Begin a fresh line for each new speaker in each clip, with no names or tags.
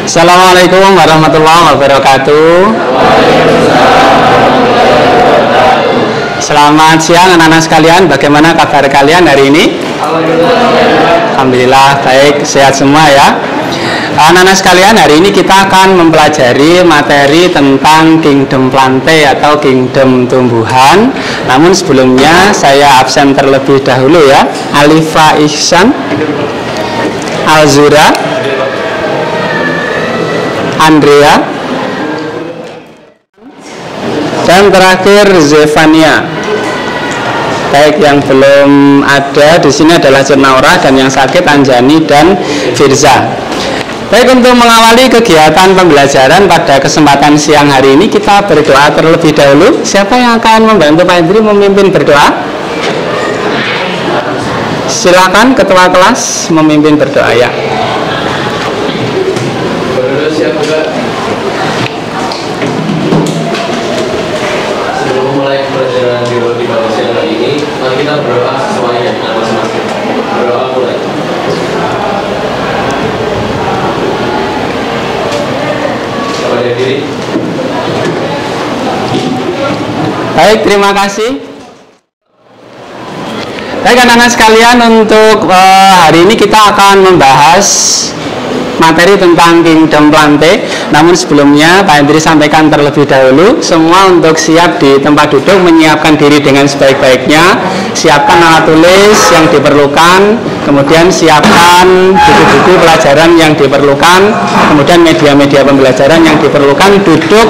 Assalamualaikum warahmatullahi wabarakatuh. Selamat siang anak-anak sekalian. Bagaimana kabar kalian hari ini? Alhamdulillah baik, sehat semua ya. Anak-anak sekalian, hari ini kita akan mempelajari materi tentang kingdom plante atau kingdom tumbuhan. Namun sebelumnya saya absen terlebih dahulu ya. Alifa Ihsan, Alzura, Andrea, dan terakhir Zevania. Baik, yang belum ada di sini adalah Cernaura, dan yang sakit Anjani dan Firza. Baik, untuk mengawali kegiatan pembelajaran pada kesempatan siang hari ini, kita berdoa terlebih dahulu. Siapa yang akan membantu Pak Hendri memimpin berdoa? Silakan ketua kelas memimpin berdoa ya.
Sebelum mulai pelajaran biologi pada siang hari ini, mari kita berdoa semuanya dengan masing-masing. Berdoa mulai. Kepada diri.
Baik, terima kasih. Baik anak-anak sekalian, untuk hari ini kita akan membahas materi tentang kingdom plante. Namun sebelumnya Pak Hendri sampaikan terlebih dahulu, semua untuk siap di tempat duduk, menyiapkan diri dengan sebaik-baiknya. Siapkan alat tulis yang diperlukan, kemudian siapkan buku-buku pelajaran yang diperlukan, kemudian media-media pembelajaran yang diperlukan. Duduk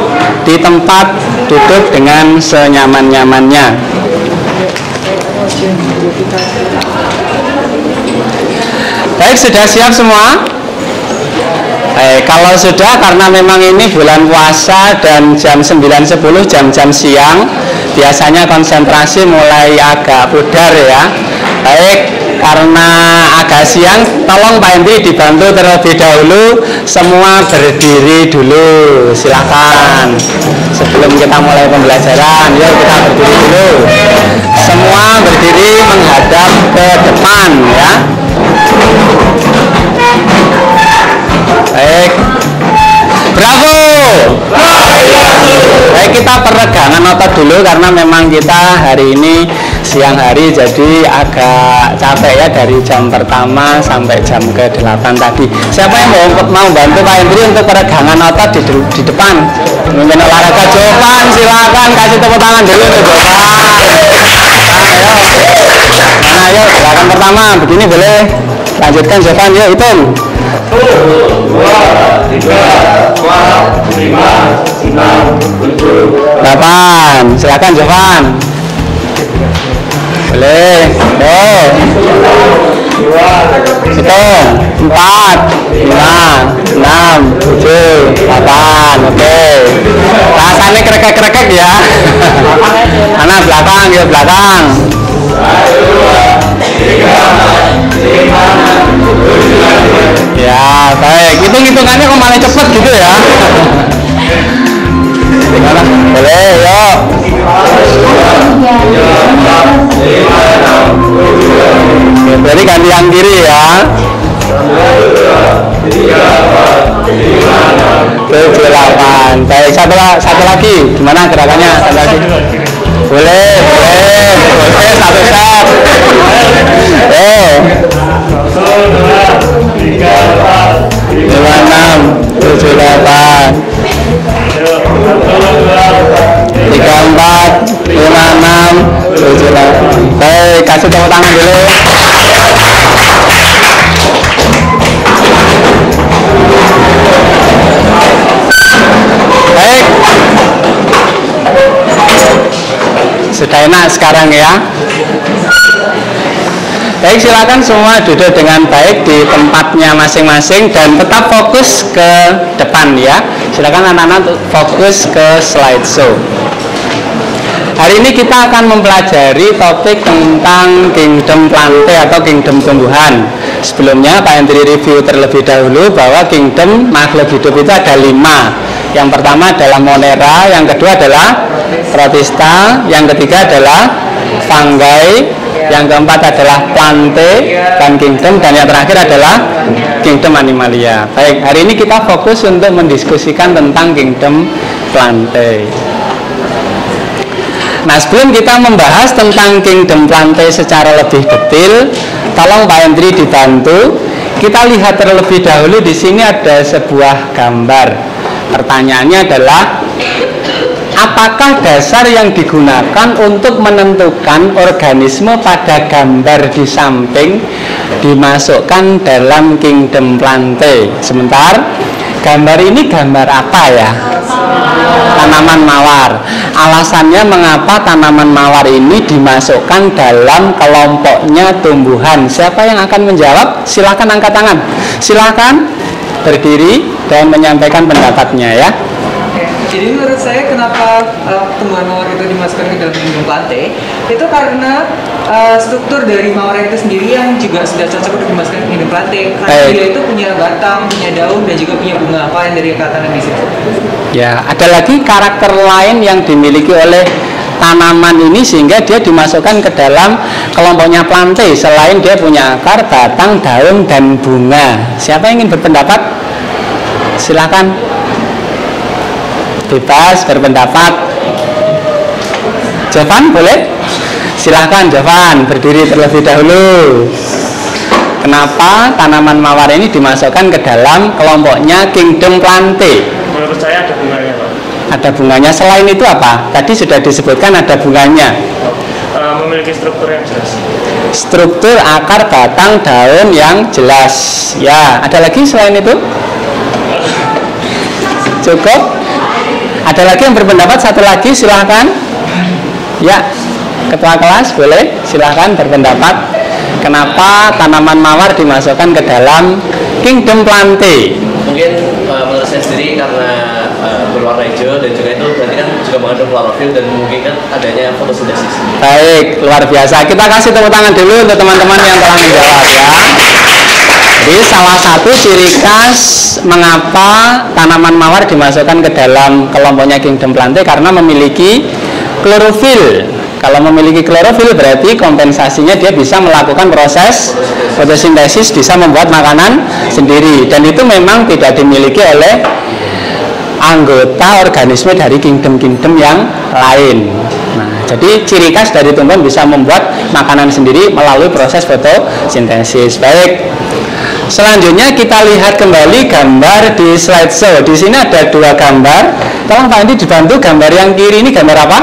di tempat duduk dengan senyaman-nyamannya. Baik, sudah siap semua? Kalau sudah, karena memang ini bulan puasa dan jam 9.10 jam-jam siang, biasanya konsentrasi mulai agak pudar ya. Baik, karena agak siang, tolong Pak Hendri dibantu terlebih dahulu, semua berdiri dulu, silakan. Sebelum kita mulai pembelajaran, yuk kita berdiri dulu. Semua berdiri menghadap ke depan ya. Baik, bravo. Baik, kita peregangan otot dulu karena memang kita hari ini siang hari jadi agak capek ya, dari jam pertama sampai jam ke-8 tadi. Siapa yang mau bantu Pak Hendri untuk peregangan otot di depan? Mungkin olahraga Jovan, silakan kasih tepuk tangan dulu untuk Jovan. Ayo, gerakan pertama begini boleh. Lanjutkan Jovan, yuk hitung.
1, 2, 3, 4, 5, 6, 7,
8. Silakan Jovan. Boleh. Hitung 4, 5, 6, 7, 8. Oke. Rasanya kerekek-kerekek ya. Mana belakang, yuk belakang. 1, 2, 3, 4, 5, 6, 7. Ya, baik. Hitung-hitungannya kok malah cepet gitu ya. Gimana? Boleh, yuk. Oke, berarti gantian kiri ya. 7, 8. Baik, satu lagi. Gimana gerakannya? Satu lagi. Boleh. Satu set. 5, 6, 7, 8. 3, 4, 5, 6, 7, 8. Baik, kasih tepuk tangan dulu. Baik, sudah enak sekarang ya. Baik, silakan semua duduk dengan baik di tempatnya masing-masing dan tetap fokus ke depan ya. Silakan anak-anak fokus ke slideshow. Hari ini kita akan mempelajari topik tentang kingdom plante atau kingdom tumbuhan. Sebelumnya Pak Hendri review terlebih dahulu bahwa kingdom makhluk hidup itu ada 5. Yang pertama adalah Monera, yang kedua adalah Protista, yang ketiga adalah Fungi, Yang keempat adalah plante dan kingdom, dan yang terakhir adalah kingdom animalia. Baik, hari ini kita fokus untuk mendiskusikan tentang kingdom plante. Nah, sebelum kita membahas tentang kingdom plante secara lebih detail, tolong Pak Hendri dibantu. Kita lihat terlebih dahulu, di sini ada sebuah gambar. Pertanyaannya adalah, apakah dasar yang digunakan untuk menentukan organisme pada gambar di samping dimasukkan dalam kingdom plante? Sebentar, gambar ini gambar apa ya? Tanaman mawar. Alasannya mengapa tanaman mawar ini dimasukkan dalam kelompoknya tumbuhan? Siapa yang akan menjawab? Silakan angkat tangan. Silakan berdiri dan menyampaikan pendapatnya ya.
Jadi menurut saya kenapa tumbuhan mawar itu dimasukkan ke dalam kingdom plante itu karena struktur dari mawar itu sendiri yang juga sudah cocok untuk dimasukkan ke kingdom plante. Karena dia itu punya batang, punya daun, dan juga punya bunga, apa yang dari katakan di situ.
Ya, ada lagi karakter lain yang dimiliki oleh tanaman ini sehingga dia dimasukkan ke dalam kelompoknya plante. Selain dia punya akar, batang, daun, dan bunga. Siapa yang ingin berpendapat? Silakan. Bebas berpendapat. Jovan boleh? Silahkan Jovan, berdiri terlebih dahulu. Kenapa tanaman mawar ini dimasukkan ke dalam kelompoknya kingdom plante?
Menurut saya ada bunganya, Pak.
Ada bunganya. Selain itu apa? Tadi sudah disebutkan ada bunganya.
Memiliki struktur yang jelas.
Struktur akar, batang, daun yang jelas. Ya, ada lagi selain itu? Cukup? Ada lagi yang berpendapat? Satu lagi, silahkan. Ya, ketua kelas boleh, silahkan berpendapat. Kenapa tanaman mawar dimasukkan ke dalam kingdom plante?
Mungkin menurut saya sendiri karena berwarna hijau dan juga itu berarti kan juga mengandung klorofil dan memungkinkan adanya fotosintesis.
Baik, luar biasa. Kita kasih tepuk tangan dulu untuk teman-teman yang telah menjawab ya. Jadi salah satu ciri khas mengapa tanaman mawar dimasukkan ke dalam kelompoknya kingdom plante karena memiliki klorofil. Kalau memiliki klorofil berarti kompensasinya dia bisa melakukan proses fotosintesis, bisa membuat makanan sendiri, dan itu memang tidak dimiliki oleh anggota organisme dari kingdom-kingdom yang lain. Nah, jadi ciri khas dari tumbuhan bisa membuat makanan sendiri melalui proses fotosintesis. Baik. Selanjutnya kita lihat kembali gambar di slideshow. Di sini ada dua gambar. Tolong Pak Andi dibantu, gambar yang kiri ini gambar apa?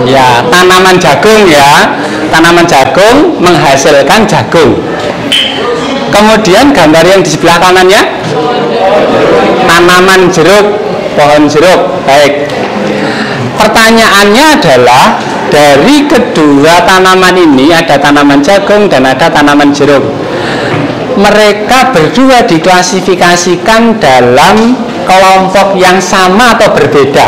Ya, tanaman jagung ya. Tanaman jagung menghasilkan jagung. Kemudian gambar yang di sebelah kanannya tanaman jeruk, pohon jeruk. Baik. Pertanyaannya adalah, dari kedua tanaman ini, ada tanaman jagung dan ada tanaman jeruk, mereka berdua diklasifikasikan dalam kelompok yang sama atau berbeda?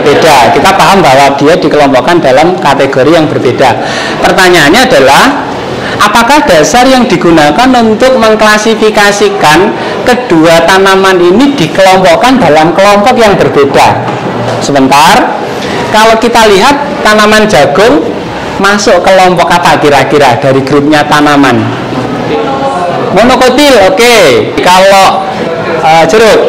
Beda. Kita paham bahwa dia dikelompokkan dalam kategori yang berbeda. Pertanyaannya adalah, apakah dasar yang digunakan untuk mengklasifikasikan kedua tanaman ini dikelompokkan dalam kelompok yang berbeda? Sebentar. Kalau kita lihat tanaman jagung masuk kelompok apa kira-kira dari grupnya tanaman? Monokotil, oke. Kalau jeruk,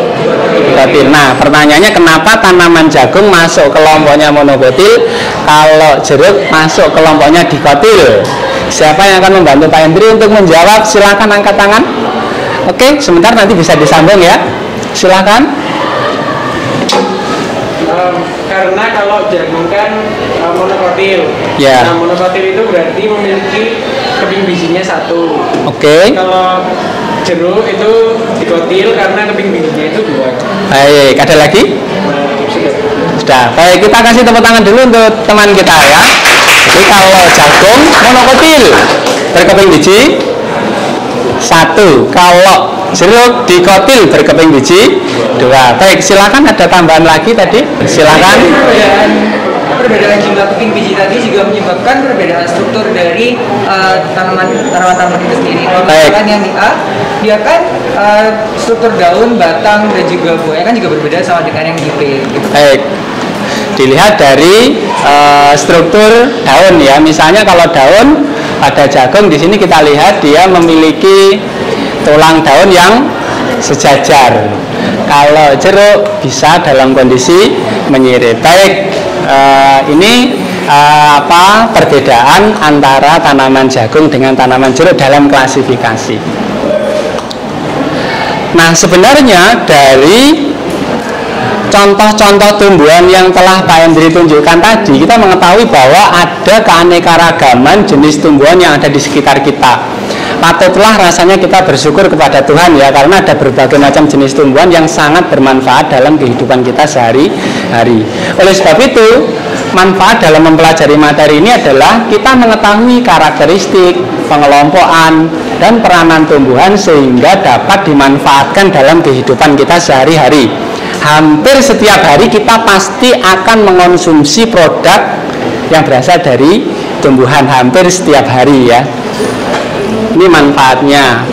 dikotil. Nah, pertanyaannya kenapa tanaman jagung masuk kelompoknya monokotil, kalau jeruk masuk kelompoknya dikotil? Siapa yang akan membantu Pak Hendri untuk menjawab? Silakan angkat tangan. Oke, sebentar nanti bisa disambung ya. Silakan.
Karena kalau jagung kan monokotil.
Ya.
Nah, monokotil itu berarti memiliki keping bijinya satu.
Oke.
Kalau jeruk itu dikotil karena keping bijinya itu dua.
Baik, ada lagi? Sudah. Baik, kita kasih tepuk tangan dulu untuk teman kita ya. Jadi kalau jagung monokotil berkeping biji satu. Kalau jeruk dikotil berkeping biji dua. Baik, silakan, ada tambahan lagi tadi. Silakan.
Perbedaan jumlah keping biji tadi juga menyebabkan perbedaan struktur dari tanaman itu sendiri. Kalau misalkan yang di A, dia kan struktur daun, batang, dan juga buahnya kan juga berbeda sama dengan yang di B. Gitu.
Baik. Dilihat dari struktur daun ya. Misalnya kalau daun pada jagung, di sini kita lihat dia memiliki tulang daun yang sejajar. Kalau jeruk bisa dalam kondisi menyirip. Baik, ini perbedaan antara tanaman jagung dengan tanaman jeruk dalam klasifikasi. Nah, sebenarnya dari contoh-contoh tumbuhan yang telah Pak Hendri tunjukkan tadi, kita mengetahui bahwa ada keanekaragaman jenis tumbuhan yang ada di sekitar kita. Patutlah rasanya kita bersyukur kepada Tuhan ya, karena ada berbagai macam jenis tumbuhan yang sangat bermanfaat dalam kehidupan kita sehari-hari. Oleh sebab itu, manfaat dalam mempelajari materi ini adalah kita mengetahui karakteristik, pengelompokan, dan peranan tumbuhan sehingga dapat dimanfaatkan dalam kehidupan kita sehari-hari. Hampir setiap hari kita pasti akan mengonsumsi produk yang berasal dari tumbuhan, hampir setiap hari ya. Ini manfaatnya.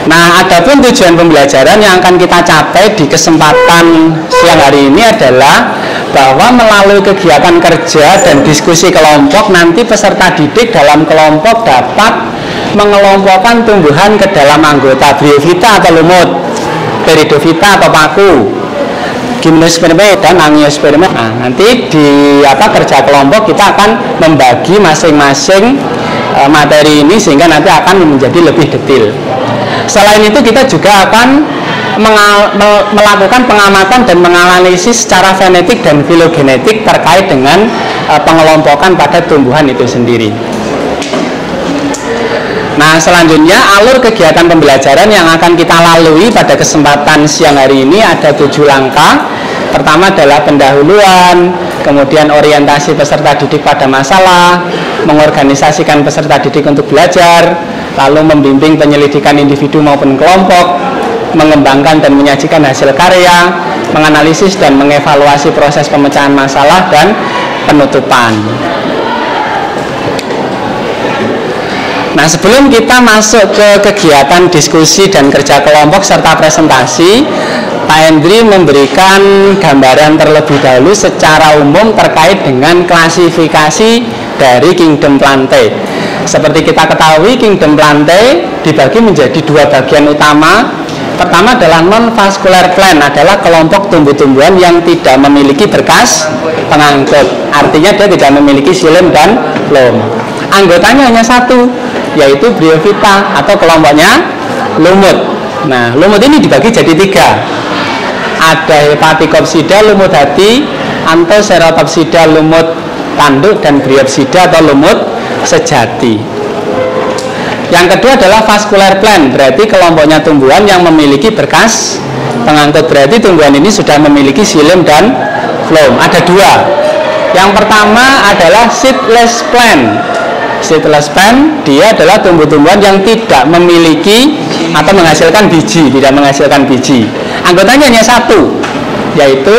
Nah, adapun tujuan pembelajaran yang akan kita capai di kesempatan siang hari ini adalah bahwa melalui kegiatan kerja dan diskusi kelompok, nanti peserta didik dalam kelompok dapat mengelompokkan tumbuhan ke dalam anggota Bryophyta atau lumut, Peridophyta atau paku, Gymnospermae dan Angiospermae. Nah, nanti di kerja kelompok kita akan membagi masing-masing materi ini sehingga nanti akan menjadi lebih detail. Selain itu kita juga akan melakukan pengamatan dan menganalisis secara fenetik dan filogenetik terkait dengan pengelompokan pada tumbuhan itu sendiri. Nah, selanjutnya alur kegiatan pembelajaran yang akan kita lalui pada kesempatan siang hari ini ada 7 langkah. Pertama adalah pendahuluan, kemudian orientasi peserta didik pada masalah, mengorganisasikan peserta didik untuk belajar, lalu membimbing penyelidikan individu maupun kelompok, mengembangkan dan menyajikan hasil karya, menganalisis dan mengevaluasi proses pemecahan masalah, dan penutupan. Nah, sebelum kita masuk ke kegiatan diskusi dan kerja kelompok serta presentasi, Pak Hendri memberikan gambaran terlebih dahulu secara umum terkait dengan klasifikasi dari Kingdom Plantae. Seperti kita ketahui, Kingdom Plantae dibagi menjadi 2 bagian utama. Pertama adalah non-vascular plant, adalah kelompok tumbuh-tumbuhan yang tidak memiliki berkas pengangkut. Artinya dia tidak memiliki xilem dan phloem. Anggotanya hanya satu, yaitu Bryophyta atau kelompoknya lumut. Nah, lumut ini dibagi jadi 3. Ada Hepaticopsida lumut hati, Anthoceratopsida lumut tanduk, dan Bryopsida atau lumut sejati. Yang kedua adalah vascular plant, berarti kelompoknya tumbuhan yang memiliki berkas pengangkut. Berarti tumbuhan ini sudah memiliki xilem dan phloem. Ada 2. Yang pertama adalah seedless plant. Seedless plant, dia adalah tumbuh-tumbuhan yang tidak memiliki atau menghasilkan biji, tidak menghasilkan biji. Anggotanya hanya 1, yaitu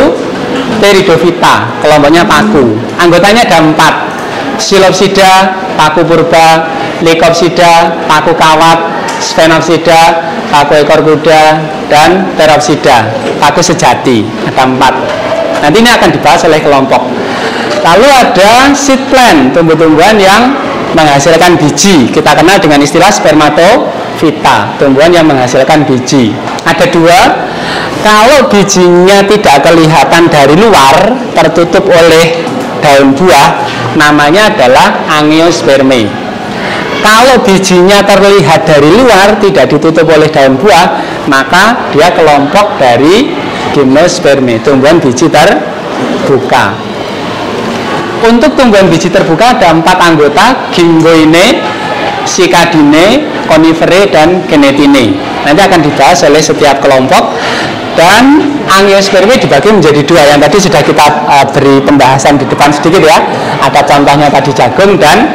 Peridophyta, kelompoknya paku. Anggotanya ada 4. Psilopsida, paku purba, Lycopsida, paku kawat, Sphenopsida, paku ekor kuda, dan Pteropsida, paku sejati. Ada 4. Nanti ini akan dibahas oleh kelompok. Lalu ada seed plant, tumbuh-tumbuhan yang menghasilkan biji. Kita kenal dengan istilah spermatophyta, tumbuhan yang menghasilkan biji. Ada 2. Kalau bijinya tidak kelihatan dari luar, tertutup oleh daun buah, namanya adalah Angiospermae. Kalau bijinya terlihat dari luar, tidak ditutup oleh daun buah, maka dia kelompok dari Gymnospermae, tumbuhan biji terbuka. Untuk tumbuhan biji terbuka ada 4 anggota, Gyngoinae, Cycadinae, Coniferae, dan Genetinae. Nanti akan dibahas oleh setiap kelompok. Dan Angiospermae dibagi menjadi 2. Yang tadi sudah kita beri pembahasan di depan sedikit ya. Ada contohnya tadi jagung dan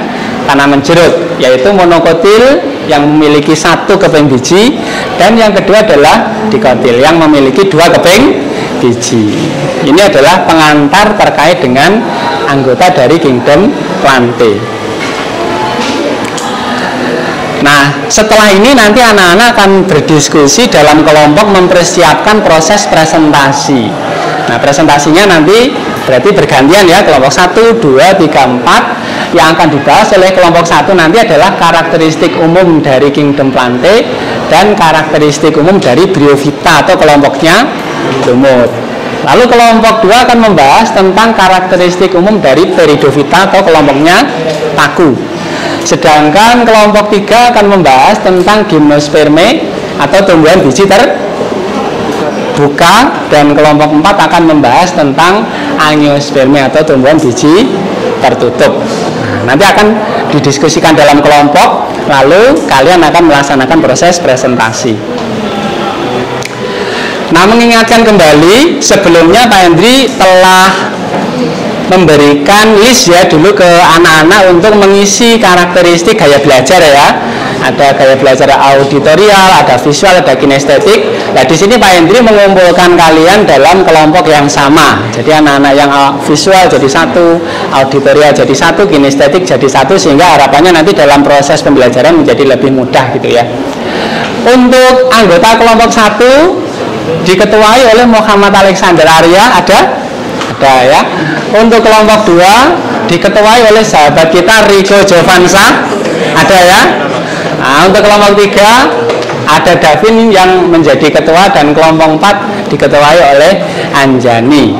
tanaman jeruk, yaitu monokotil yang memiliki 1 keping biji, dan yang kedua adalah dikotil yang memiliki 2 keping biji. Ini adalah pengantar terkait dengan anggota dari Kingdom Plantae. Nah, setelah ini nanti anak-anak akan berdiskusi dalam kelompok mempersiapkan proses presentasi. Nah, presentasinya nanti Berarti bergantian ya, kelompok 1, 2, 3, 4. Yang akan dibahas oleh kelompok 1 nanti adalah karakteristik umum dari Kingdom Plantae dan karakteristik umum dari Bryophyta atau kelompoknya lumut. Lalu kelompok 2 akan membahas tentang karakteristik umum dari Peridophyta atau kelompoknya paku. Sedangkan kelompok 3 akan membahas tentang Gymnospermae atau tumbuhan biji terbuka, dan kelompok 4 akan membahas tentang Angiospermae atau tumbuhan biji tertutup. Nanti akan didiskusikan dalam kelompok, lalu kalian akan melaksanakan proses presentasi. Nah, mengingatkan kembali, sebelumnya Pak Hendri telah memberikan list ya dulu ke anak-anak untuk mengisi karakteristik gaya belajar ya. Ada gaya belajar auditorial, ada visual, ada kinestetik. Nah, di sini Pak Hendri mengumpulkan kalian dalam kelompok yang sama. Jadi anak-anak yang visual jadi satu, auditorial jadi satu, kinestetik jadi satu, sehingga harapannya nanti dalam proses pembelajaran menjadi lebih mudah gitu ya. Untuk anggota kelompok 1 diketuai oleh Muhammad Alexander Arya, ada ya. Untuk kelompok 2 diketuai oleh sahabat kita Rico Jovansa, ada ya. Nah, untuk kelompok 3 ada Davin yang menjadi ketua, dan kelompok 4 diketuai oleh Anjani.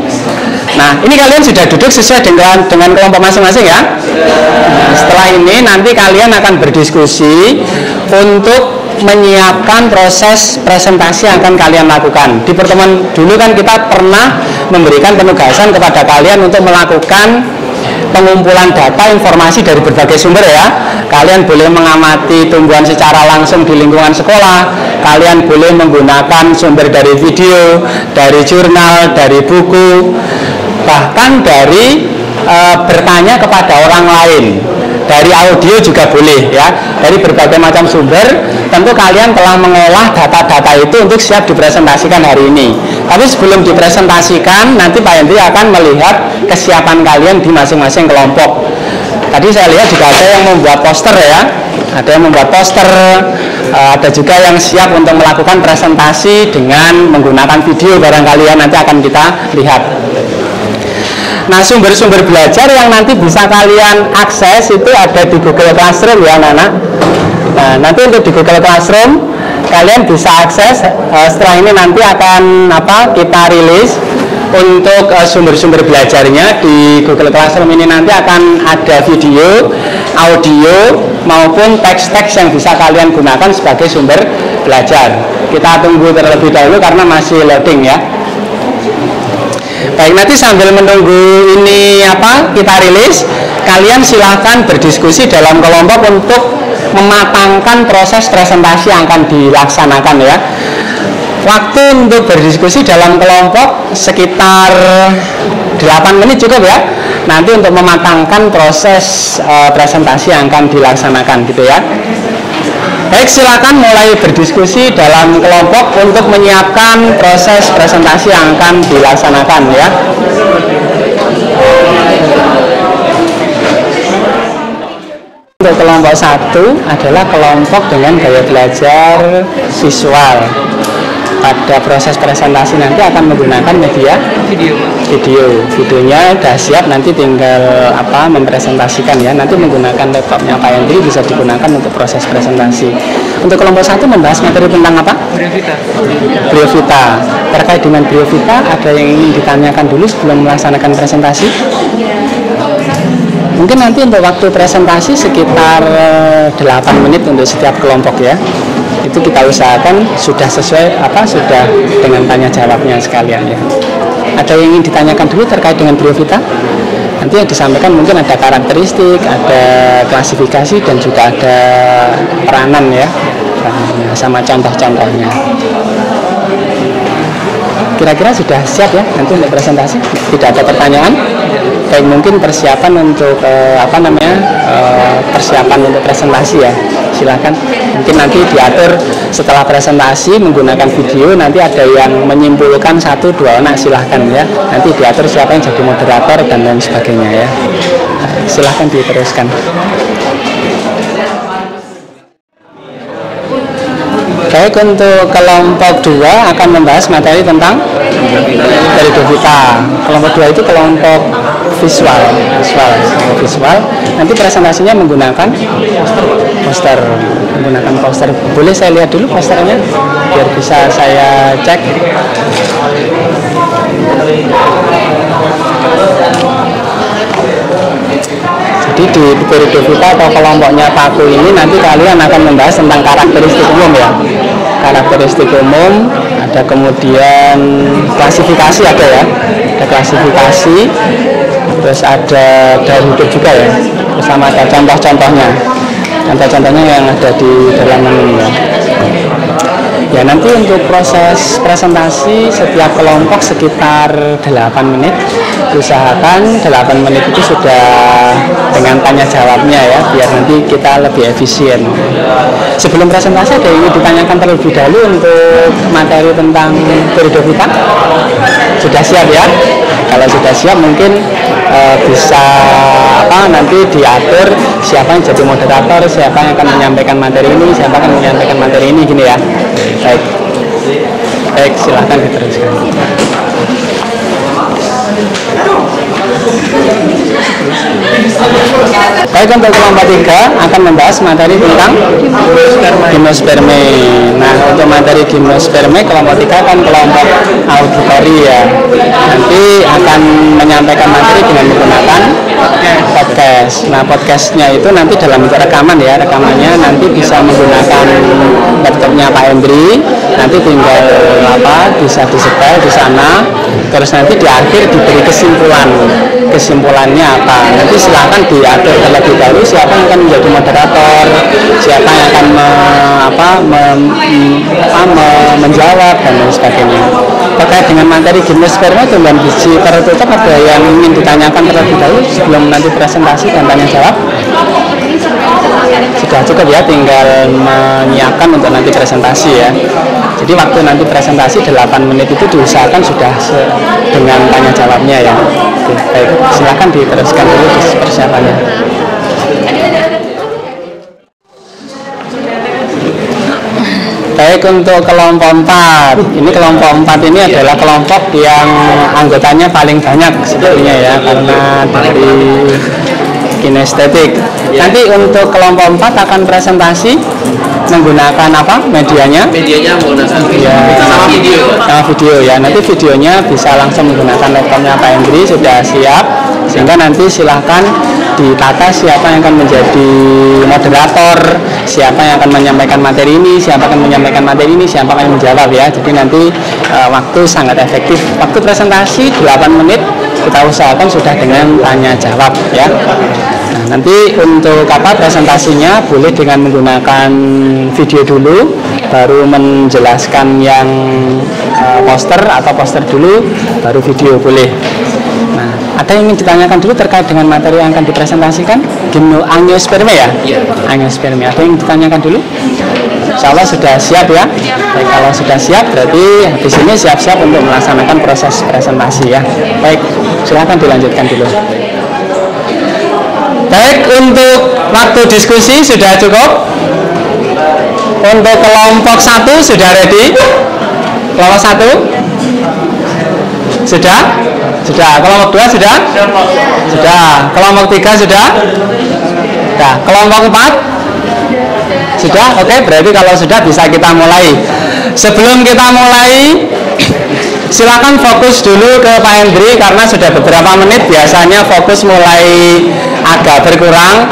Nah, ini kalian sudah duduk sesuai dengan kelompok masing-masing ya. Nah, setelah ini nanti kalian akan berdiskusi untuk menyiapkan proses presentasi yang akan kalian lakukan. Di pertemuan dulu kan kita pernah memberikan penugasan kepada kalian untuk melakukan pengumpulan data informasi dari berbagai sumber ya. Kalian boleh mengamati tumbuhan secara langsung di lingkungan sekolah. Kalian boleh menggunakan sumber dari video, dari jurnal, dari buku, bahkan dari bertanya kepada orang lain. Dari audio juga boleh ya. Dari berbagai macam sumber. Tentu kalian telah mengolah data-data itu untuk siap dipresentasikan hari ini. Tapi sebelum dipresentasikan, nanti Pak Hendri akan melihat kesiapan kalian di masing-masing kelompok. Tadi saya lihat juga ada yang membuat poster ya. Ada yang membuat poster, ada juga yang siap untuk melakukan presentasi dengan menggunakan video barangkali ya, nanti akan kita lihat. Nah, sumber-sumber belajar yang nanti bisa kalian akses itu ada di Google Classroom ya anak-anak. Nah, nanti untuk di Google Classroom kalian bisa akses. Setelah ini nanti akan kita rilis untuk sumber-sumber belajarnya. Di Google Classroom ini nanti akan ada video, audio maupun teks-teks yang bisa kalian gunakan sebagai sumber belajar. Kita tunggu terlebih dahulu karena masih loading ya. Baik, nanti sambil menunggu ini kita rilis, kalian silahkan berdiskusi dalam kelompok untuk mematangkan proses presentasi yang akan dilaksanakan ya. Waktu untuk berdiskusi dalam kelompok sekitar 8 menit cukup ya. Nanti untuk mematangkan proses presentasi yang akan dilaksanakan gitu ya. Baik, silakan mulai berdiskusi dalam kelompok untuk menyiapkan proses presentasi yang akan dilaksanakan ya. Untuk kelompok 1 adalah kelompok dengan gaya belajar visual. Pada proses presentasi nanti akan menggunakan media videonya udah siap, nanti tinggal mempresentasikan ya. Nanti menggunakan laptopnya Pak Hendri bisa digunakan untuk proses presentasi. Untuk kelompok 1 membahas materi tentang apa? Bryophyta. Terkait dengan Bryophyta, ada yang ingin ditanyakan dulu sebelum melaksanakan presentasi? Mungkin nanti untuk waktu presentasi sekitar 8 menit untuk setiap kelompok ya. Itu kita usahakan sudah sesuai sudah dengan tanya jawabnya sekalian ya. Ada yang ingin ditanyakan dulu terkait dengan Bryophyta? Nanti yang disampaikan mungkin ada karakteristik, ada klasifikasi, dan juga ada peranan ya, sama contoh-contohnya. Kira-kira sudah siap ya nanti untuk presentasi? Tidak ada pertanyaan? Baik, mungkin persiapan untuk persiapan untuk presentasi ya. Silakan. Mungkin nanti diatur setelah presentasi menggunakan video, nanti ada yang menyimpulkan 1-2 anak, silahkan ya. Nanti diatur siapa yang jadi moderator dan lain sebagainya ya. Silahkan diteruskan. Baik, untuk kelompok 2 akan membahas materi tentang Peridovita. Kelompok 2 itu kelompok visual. Nanti presentasinya menggunakan poster. Boleh saya lihat dulu posternya biar bisa saya cek. Jadi di Peridovita atau kelompoknya Paku ini nanti kalian akan membahas tentang karakteristik umum ya. Karakteristik umum, ada kemudian klasifikasi ada klasifikasi, terus ada daya hidup juga ya, bersama ada contoh-contohnya yang ada di dalam ini ya. Ya nanti untuk proses presentasi setiap kelompok sekitar 8 menit. Usahakan 8 menit itu sudah dengan tanya jawabnya ya, biar nanti kita lebih efisien. Sebelum presentasi ada yang ingin ditanyakan terlebih dahulu untuk materi tentang Peridovita? Sudah siap ya? Kalau sudah siap mungkin bisa nanti diatur siapa yang jadi moderator, siapa yang akan menyampaikan materi ini, gini ya. Baik, silahkan diteruskan. Baik, untuk kelompok 3 akan membahas materi tentang gimnosperme. Nah, untuk materi gimnosperme kelompok 3 kan kelompok auditori ya. Nanti akan menyampaikan materi dengan menggunakan podcast. Nah, podcastnya itu nanti dalam bentuk rekaman ya. Rekamannya nanti bisa menggunakan laptopnya Pak Hendri. Nanti tinggal bisa disetel di sana. Terus nanti di akhir diberi kesimpulannya apa. Nanti silakan diatur terlebih dahulu siapa yang akan menjadi moderator, siapa yang akan menjawab dan lain sebagainya. Terkait dengan materi gimnosperma tumbuhan biji tertutup, ada yang ingin ditanyakan terlebih dahulu sebelum nanti presentasi dan tanya jawab? Sudah cukup ya, tinggal menyiapkan untuk nanti presentasi ya. Jadi waktu nanti presentasi 8 menit itu diusahakan sudah dengan tanya jawabnya ya. Oke, baik, silakan diteruskan dulu persiapannya. Baik, untuk kelompok 4. Ini kelompok 4 ini adalah kelompok yang anggotanya paling banyak sebetulnya ya, karena dari kinestetik. Nanti untuk kelompok 4 akan presentasi menggunakan apa medianya?
Medianya menggunakan
video ya. Nanti videonya bisa langsung menggunakan laptopnya Pak Hendri, sudah siap. Sehingga nanti silahkan ditata siapa yang akan menjadi moderator, siapa yang akan menyampaikan materi ini, siapa yang akan menjawab ya. Jadi nanti waktu sangat efektif. Waktu presentasi 8 menit, kita usahakan sudah dengan tanya jawab ya. Nah, nanti untuk presentasinya boleh dengan menggunakan video dulu, baru menjelaskan yang poster atau poster dulu, baru video boleh. Nah, ada yang ingin ditanyakan dulu terkait dengan materi yang akan dipresentasikan? Angiosperme ya? Iya. Angiosperme. Ada yang ditanyakan dulu? Insya Allah sudah siap ya? Baik, kalau sudah siap berarti habis ini siap-siap untuk melaksanakan proses presentasi ya. Baik, silakan dilanjutkan dulu. Baik, untuk waktu diskusi sudah cukup. Untuk kelompok 1 sudah ready? Kelompok 1? Sudah? Sudah. Kelompok 2 sudah? Sudah. Kelompok 3 sudah? Sudah. Kelompok 4? Sudah? Oke, berarti kalau sudah bisa kita mulai. Sebelum kita mulai, silakan fokus dulu ke Pak Hendri karena sudah beberapa menit biasanya fokus mulai agak berkurang.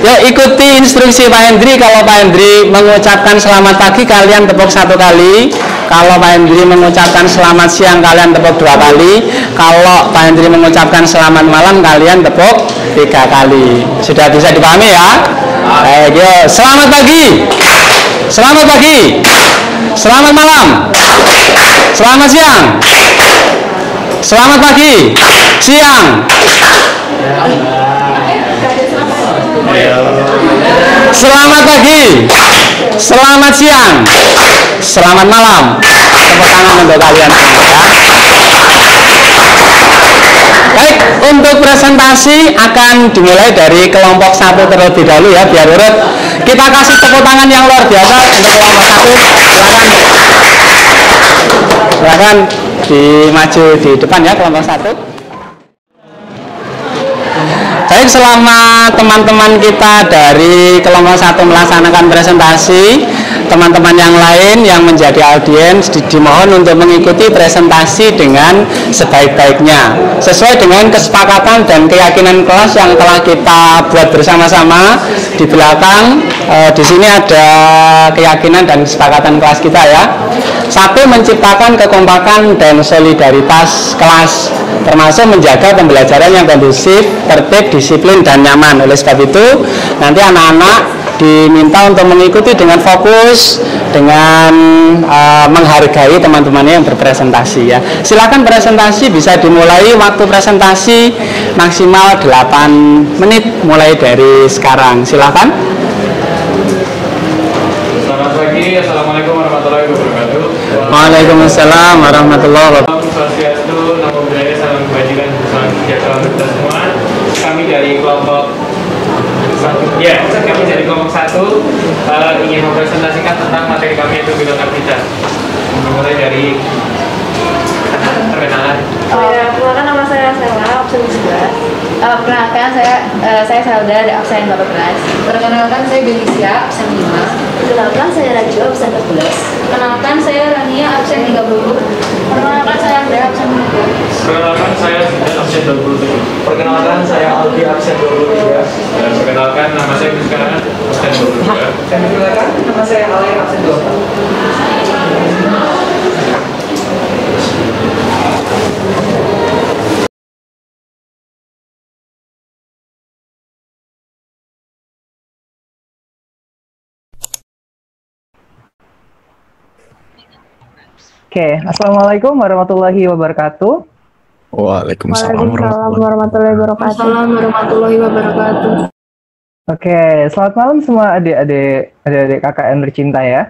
Ya, ikuti instruksi Pak Hendri. Kalau Pak Hendri mengucapkan selamat pagi, kalian tepuk 1 kali. Kalau Pak Hendri mengucapkan selamat siang, kalian tepuk 2 kali. Kalau Pak Hendri mengucapkan selamat malam, kalian tepuk 3 kali. Sudah bisa dipahami ya? Baik, yuk. Selamat pagi. Selamat pagi. Selamat malam. Selamat siang. Selamat pagi. Siang. Selamat pagi. Selamat siang. Selamat malam. Tepuk tangan untuk kalian semua ya. Baik, untuk presentasi akan dimulai dari kelompok 1 terlebih dahulu ya, biar urut. Kita kasih tepuk tangan yang luar biasa untuk kelompok 1. Silakan. maju di depan ya kelompok 1. Baik, selama teman-teman kita dari kelompok 1 melaksanakan presentasi, teman-teman yang lain yang menjadi audiens dimohon untuk mengikuti presentasi dengan sebaik-baiknya sesuai dengan kesepakatan dan keyakinan kelas yang telah kita buat bersama-sama. Di belakang di sini ada keyakinan dan kesepakatan kelas kita ya. 1. Menciptakan kekompakan dan solidaritas kelas, termasuk menjaga pembelajaran yang kondusif, tertib, disiplin, dan nyaman. Oleh sebab itu, nanti anak-anak diminta untuk mengikuti dengan fokus, dengan menghargai teman-temannya yang berpresentasi ya. Silakan presentasi bisa dimulai, waktu presentasi maksimal 8 menit mulai dari sekarang. Silakan.
Selamat pagi, Assalamualaikum warahmatullahi wabarakatuh.
Waalaikumsalam warahmatullahi wabarakatuh.
Salam Swastiastu, Namo Buddhaya, salam kebajikan, salam sejahtera untuk kita semua. Kami dari kelompok 1 ingin mempresentasikan tentang materi kami yaitu bidang kita. Mulai dari perkenalan.
Perkenalkan, nama saya Selma, absen 11. Perkenalkan, saya Selda, absen 18. Perkenalkan, saya Belisia, absen 5. Perkenalkan, saya Raju, absen 14. Perkenalkan, saya Rania, absen 30. Perkenalkan, saya Andrea, absen 20.
Perkenalkan, saya Zidan, absen 27.
Perkenalkan, saya Aldi, absen 23.
Dan perkenalkan, nama saya sekarang absen 22.
Dan perkenalkan, nama saya Ale, absen 24. Oke, assalamualaikum warahmatullahi wabarakatuh.
Waalaikumsalam
warahmatullahi wabarakatuh. Assalamualaikum warahmatullahi wabarakatuh.
Oke, selamat malam semua adik-adik KKN tercinta ya.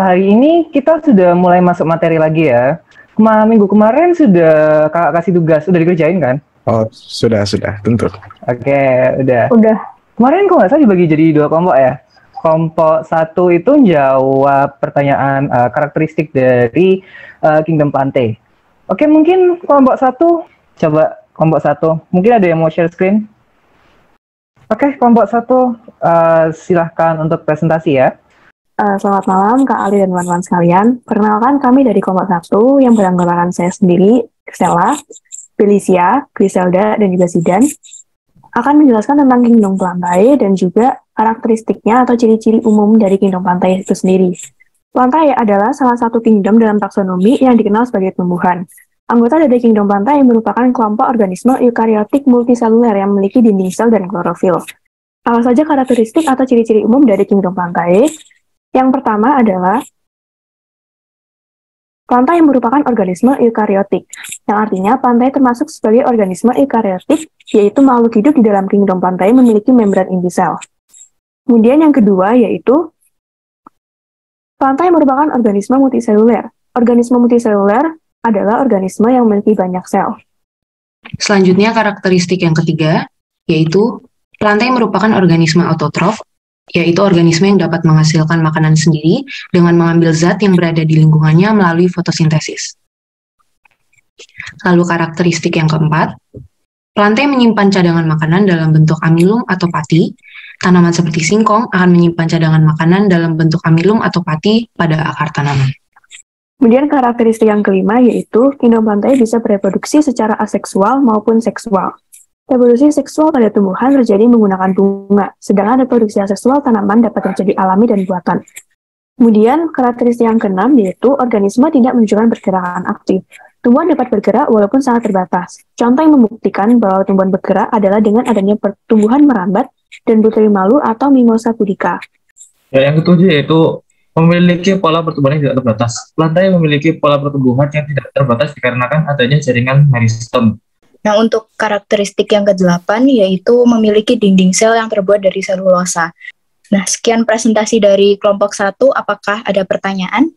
Hari ini kita sudah mulai masuk materi lagi ya. Minggu kemarin sudah kakak kasih tugas, sudah dikerjain kan?
Oh, sudah, tentu.
Oke, udah.
Udah.
Kemarin kok nggak salah dibagi jadi 2 kelompok ya. Kelompok 1 itu jawab pertanyaan karakteristik dari Kingdom Plantae. Oke, mungkin kelompok 1, coba kelompok 1. Mungkin ada yang mau share screen? Oke, kelompok 1, silahkan untuk presentasi ya.
Selamat malam Kak Ali dan teman-teman sekalian. Perkenalkan, kami dari kelompok 1 yang beranggotakan saya sendiri, Stella, Belisia, Griselda, dan juga Zidan, akan menjelaskan tentang Kingdom Plantae dan juga karakteristiknya atau ciri-ciri umum dari Kingdom Plantae itu sendiri. Plantae adalah salah satu kingdom dalam taksonomi yang dikenal sebagai tumbuhan. Anggota dari Kingdom Plantae merupakan kelompok organisme eukariotik multiseluler yang memiliki dinding sel dan klorofil. Apa saja karakteristik atau ciri-ciri umum dari Kingdom Plantae? Yang pertama adalah Plantae merupakan organisme eukariotik, yang artinya Plantae termasuk sebagai organisme eukariotik, yaitu makhluk hidup di dalam Kingdom Plantae memiliki membran inti sel. Kemudian yang kedua yaitu Plantae merupakan organisme multiseluler. Organisme multiseluler adalah organisme yang memiliki banyak sel.
Selanjutnya karakteristik yang ketiga yaitu Plantae merupakan organisme autotrof, yaitu organisme yang dapat menghasilkan makanan sendiri dengan mengambil zat yang berada di lingkungannya melalui fotosintesis. Lalu karakteristik yang keempat, Plantae menyimpan cadangan makanan dalam bentuk amilum atau pati. Tanaman seperti singkong akan menyimpan cadangan makanan dalam bentuk amilum atau pati pada akar tanaman.
Kemudian karakteristik yang kelima yaitu Kingdom Plantae bisa bereproduksi secara aseksual maupun seksual. Reproduksi seksual pada tumbuhan terjadi menggunakan bunga, sedangkan reproduksi aseksual tanaman dapat terjadi alami dan buatan. Kemudian karakteristik yang keenam yaitu organisme tidak menunjukkan pergerakan aktif. Tumbuhan dapat bergerak walaupun sangat terbatas. Contoh yang membuktikan bahwa tumbuhan bergerak adalah dengan adanya pertumbuhan merambat dan buteri malu atau Mimosa pudica.
Ya, yang ketujuh yaitu memiliki pola pertumbuhan yang tidak terbatas. Plantae memiliki pola pertumbuhan yang tidak terbatas dikarenakan adanya jaringan meristome.
Nah, untuk karakteristik yang ke-8 yaitu memiliki dinding sel yang terbuat dari selulosa. Nah, sekian presentasi dari kelompok 1. Apakah ada pertanyaan?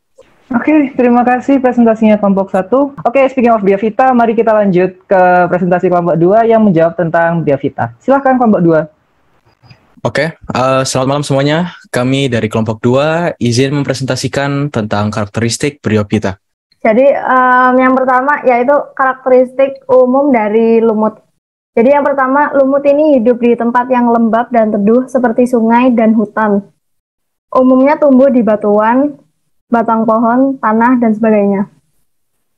Oke, terima kasih presentasinya kelompok 1. Oke, speaking of Biavita, mari kita lanjut ke presentasi kelompok 2 yang menjawab tentang Biavita. Silahkan kelompok 2.
Oke, selamat malam semuanya. Kami dari kelompok 2 izin mempresentasikan tentang karakteristik Bryophyta.
Jadi yang pertama yaitu karakteristik umum dari lumut. Jadi yang pertama, lumut ini hidup di tempat yang lembab dan teduh seperti sungai dan hutan. Umumnya tumbuh di batuan, batang pohon, tanah, dan sebagainya.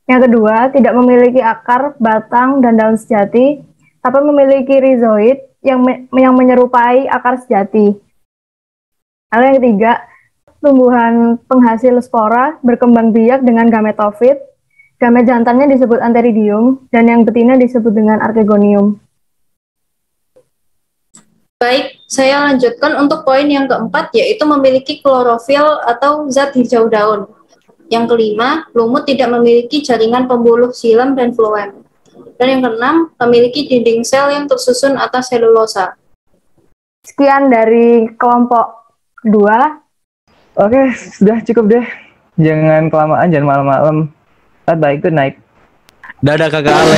Yang kedua, tidak memiliki akar, batang, dan daun sejati, tapi memiliki rizoid yang menyerupai akar sejati. Lalu yang ketiga, tumbuhan penghasil spora berkembang biak dengan gametofit. Gamet jantannya disebut antheridium dan yang betina disebut dengan archegonium.
Baik, saya lanjutkan untuk poin yang keempat, yaitu memiliki klorofil atau zat hijau daun. Yang kelima, lumut tidak memiliki jaringan pembuluh xilem dan floem. Dan yang keenam, memiliki dinding sel yang tersusun atas selulosa.
Sekian dari kelompok kedua.
Oke, sudah cukup deh. Jangan kelamaan, jangan malam-malam. Bye-bye, good night.
Dadah Kakak Ale.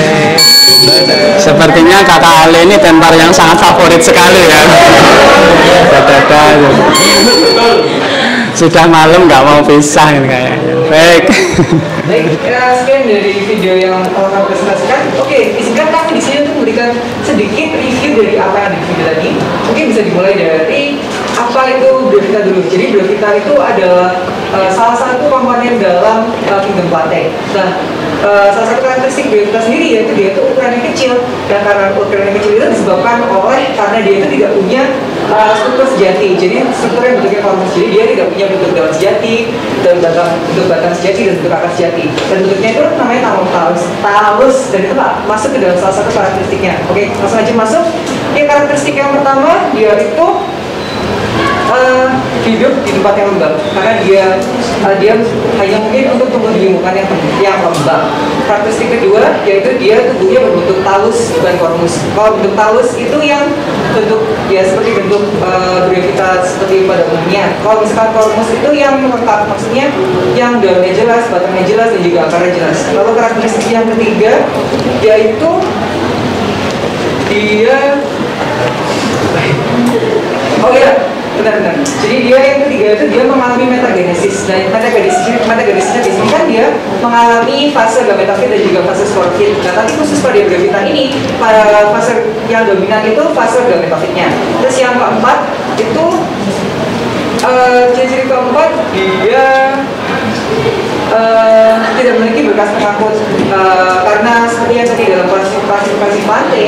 Sepertinya Kakak Ale ini tentar yang sangat favorit sekali ya. Dadah. Sudah malam nggak mau pisah ini kayaknya. Baik.
Baik, sekian dari video yang kami presentasikan. Oke, izinkan kami di sini untuk memberikan sedikit review dari apa yang ada di video tadi. Mungkin bisa dimulai dari apa itu Biofita dulu. Jadi Biofita itu adalah salah satu komponen dalam kingdom Plantae. Nah, salah satu karakteristik Biofita sendiri yaitu dia itu ukurannya kecil, dan karena ukurannya kecil itu disebabkan karena dia itu tidak punya struktur sejati. Jadi strukturnya bentuknya kormus, jadi dia tidak punya bentuk daun sejati, dan bentuk batang sejati, dan bentuk akar sejati. Dan bentuknya itu namanya talus, dan itu masuk ke dalam salah satu karakteristiknya. Oke, langsung aja masuk. Oke, karakteristik yang pertama, dia itu hidup di tempat yang lembab, karena dia hanya mungkin untuk tumbuh di lingkungan yang lembab. Karakteristik kedua yaitu dia tubuhnya berbentuk talus bukan kormus. Kalau bentuk talus itu yang bentuk ya seperti bentuk Biofita seperti pada umumnya. Kalau misalkan kormus itu yang lengkap, maksudnya yang daunnya jelas, batangnya jelas, dan juga akarnya jelas. Lalu karakteristik yang ketiga yaitu dia benar. Jadi dia yang ketiga itu dia mengalami metagenesis. Dan metagenesisnya di sini kan dia mengalami fase gametofit dan juga fase sporofit. Nah, tapi khusus pada Biofita ini, pada fase yang dominan itu fase gametofitnya. Terus yang keempat itu ciri-ciri keempat dia tidak memiliki bekas pengangkut, karena seperti yang tadi dalam klasifikasi Plantae,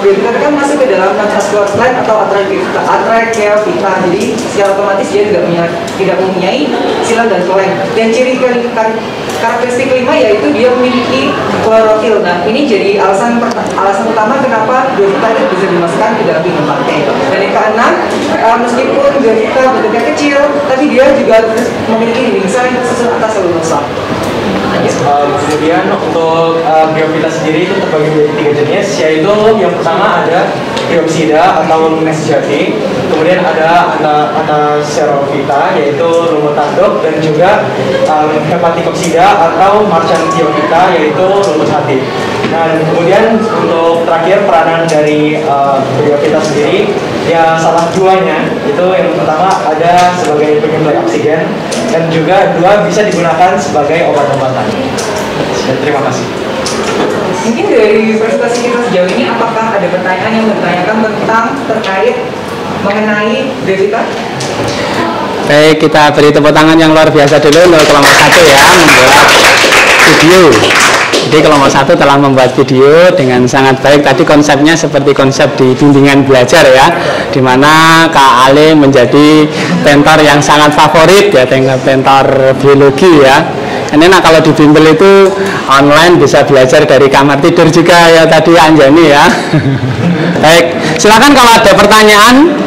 Biofita kan masuk ke dalam non-vascular plant atau Atrachea vita. Jadi secara otomatis dia tidak mempunyai xilem dan floem. Dan ciri karakteristik kelima yaitu dia memiliki klorofil. Nah, ini jadi alasan utama kenapa Biofita itu bisa dimasukkan ke dalam kingdom Plantae. Dan yang keenam, meskipun Biofita bentuknya kecil, tapi dia juga memiliki dinding sel yang tersusun atas selulosa.
Kemudian untuk Biofita sendiri itu terbagi menjadi 3 jenis, yaitu yang pertama ada Biopsida atau lumut sejati, kemudian ada Anacerofita yaitu lumut tanduk, dan juga Hepaticopsida atau Marchantiophyta yaitu lumut hati. Nah, dan kemudian untuk terakhir peranan dari Biofita sendiri, ya salah duanya itu yang pertama ada sebagai penyuplai oksigen, dan juga dua bisa digunakan sebagai obat-obatan. Dan terima kasih.
Mungkin dari presentasi kita sejauh ini, apakah ada pertanyaan yang bertanyakan terkait mengenai Biofita?
Baik, kita beri tepuk tangan yang luar biasa dulu untuk kelompok 1 ya, membuat video. Jadi kelompok 1 telah membuat video dengan sangat baik. Tadi konsepnya seperti konsep di bimbingan belajar ya, dimana Kak Ale menjadi tentor yang sangat favorit ya, tentor biologi ya. Ini nah kalau di bimbel itu online bisa belajar dari kamar tidur juga ya tadi Anjani ya. Baik, silakan kalau ada pertanyaan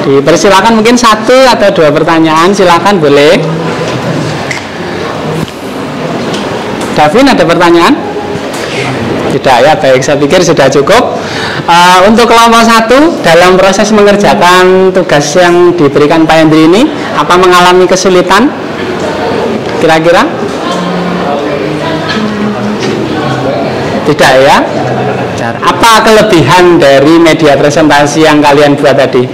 dipersilakan, mungkin 1 atau 2 pertanyaan silakan boleh. Davin ada pertanyaan? Tidak ya, baik, saya pikir sudah cukup. Untuk kelompok 1 dalam proses mengerjakan tugas yang diberikan Pak Hendri ini, apa mengalami kesulitan kira-kira? Tidak ya. Apa kelebihan dari media presentasi yang kalian buat tadi?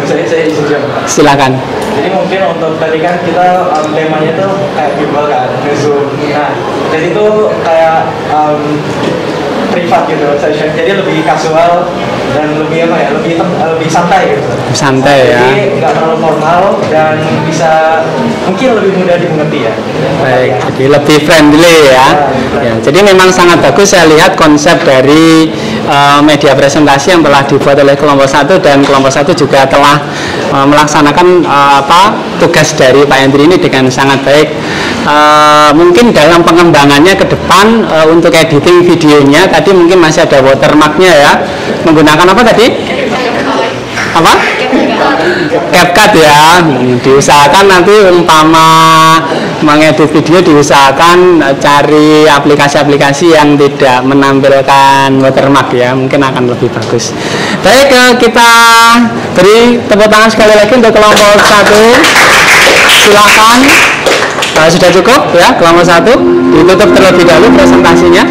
Saya izin jawab.
Silakan.
Jadi mungkin untuk tadi kan kita temanya tuh kayak bimbel kan, Zoom. Nah, jadi itu kayak privat gitu session. Jadi lebih kasual dan lebih apa ya? Lebih santai gitu.
Santai ya.
Jadi nggak terlalu formal dan bisa mungkin lebih mudah dimengerti ya.
Baik, jadi lebih friendly ya. Ya, jadi memang sangat bagus saya lihat konsep dari media presentasi yang telah dibuat oleh kelompok 1 dan kelompok 1 juga telah melaksanakan tugas dari Pak Hendri ini dengan sangat baik. Mungkin dalam pengembangannya ke depan untuk editing videonya tadi mungkin masih ada watermarknya ya. Menggunakan apa tadi? Apa? CapCut ya. Diusahakan nanti umpama mengedit video diusahakan cari aplikasi-aplikasi yang tidak menampilkan watermark ya, mungkin akan lebih bagus. Baik, kita beri tepuk tangan sekali lagi untuk kelompok 1. Silakan. Sudah cukup ya kelompok 1, ditutup terlebih dahulu presentasinya.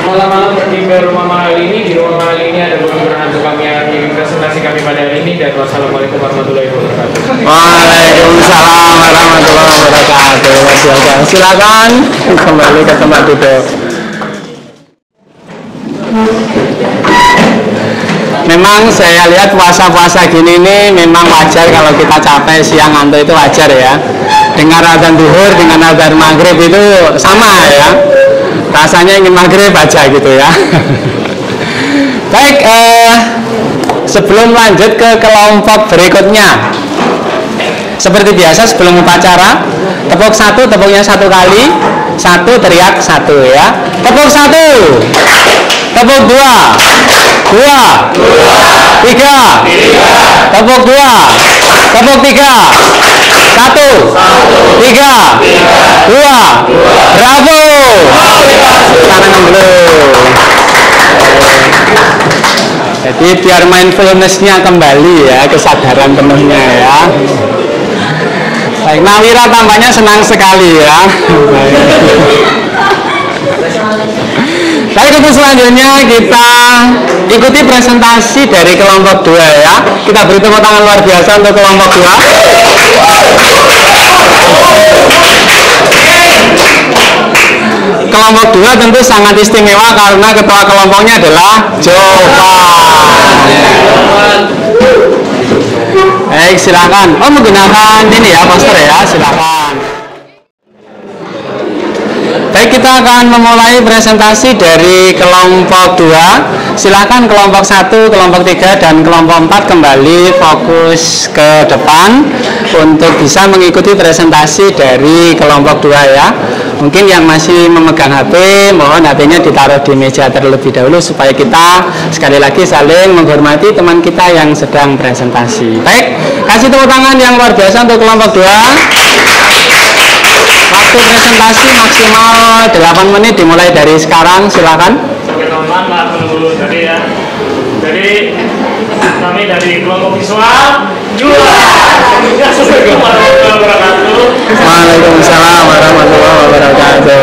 Malam-malam pergi ke rumah mahal ini. Di rumah mahal ini ada beberapa hantu kami yang ingin presentasi kami pada hari ini. Dan wassalamualaikum warahmatullahi wabarakatuh.
Waalaikumsalam warahmatullahi wabarakatuh. Silakan kembali ke tempat duduk. Memang saya lihat puasa-puasa gini nih memang wajar kalau kita capek siang ngantuk itu wajar ya. Dengar adzan zuhur dengan adzan maghrib itu sama ya. Rasanya ingin maghrib aja gitu ya. Baik, sebelum lanjut ke kelompok berikutnya, seperti biasa sebelum upacara, tepuk 1, tepuknya 1 kali, 1 teriak 1 ya. Tepuk 1, tepuk 2, 2, 3, tepuk 2, tepuk 3, 1, 3, 2, bravo. Tangan dulu. Jadi biar mindfulness-nya kembali ya, kesadaran penuhnya ya. Baik, Nawira tampaknya senang sekali ya. Baik, untuk selanjutnya kita ikuti presentasi dari kelompok 2 ya. Kita beri tepuk tangan luar biasa untuk kelompok 2. Kelompok 2 tentu sangat istimewa karena ketua kelompoknya adalah Jovan. Baik, silakan. Oh, menggunakan ini ya, poster ya, silakan. Baik, kita akan memulai presentasi dari kelompok 2. Silakan kelompok 1, kelompok 3, dan kelompok 4 kembali fokus ke depan untuk bisa mengikuti presentasi dari kelompok 2 ya. Mungkin yang masih memegang HP, mohon HP-nya ditaruh di meja terlebih dahulu supaya kita sekali lagi saling menghormati teman kita yang sedang presentasi. Baik, kasih tepuk tangan yang luar biasa untuk kelompok 2. Waktu presentasi maksimal 8 menit dimulai dari sekarang, silakan.
Oke teman-teman, maaf menunggu tadi ya. Jadi kami dari kelompok visual 2. Assalamualaikum warahmatullahi wabarakatuh.
Waalaikumsalam warahmatullahi wabarakatuh.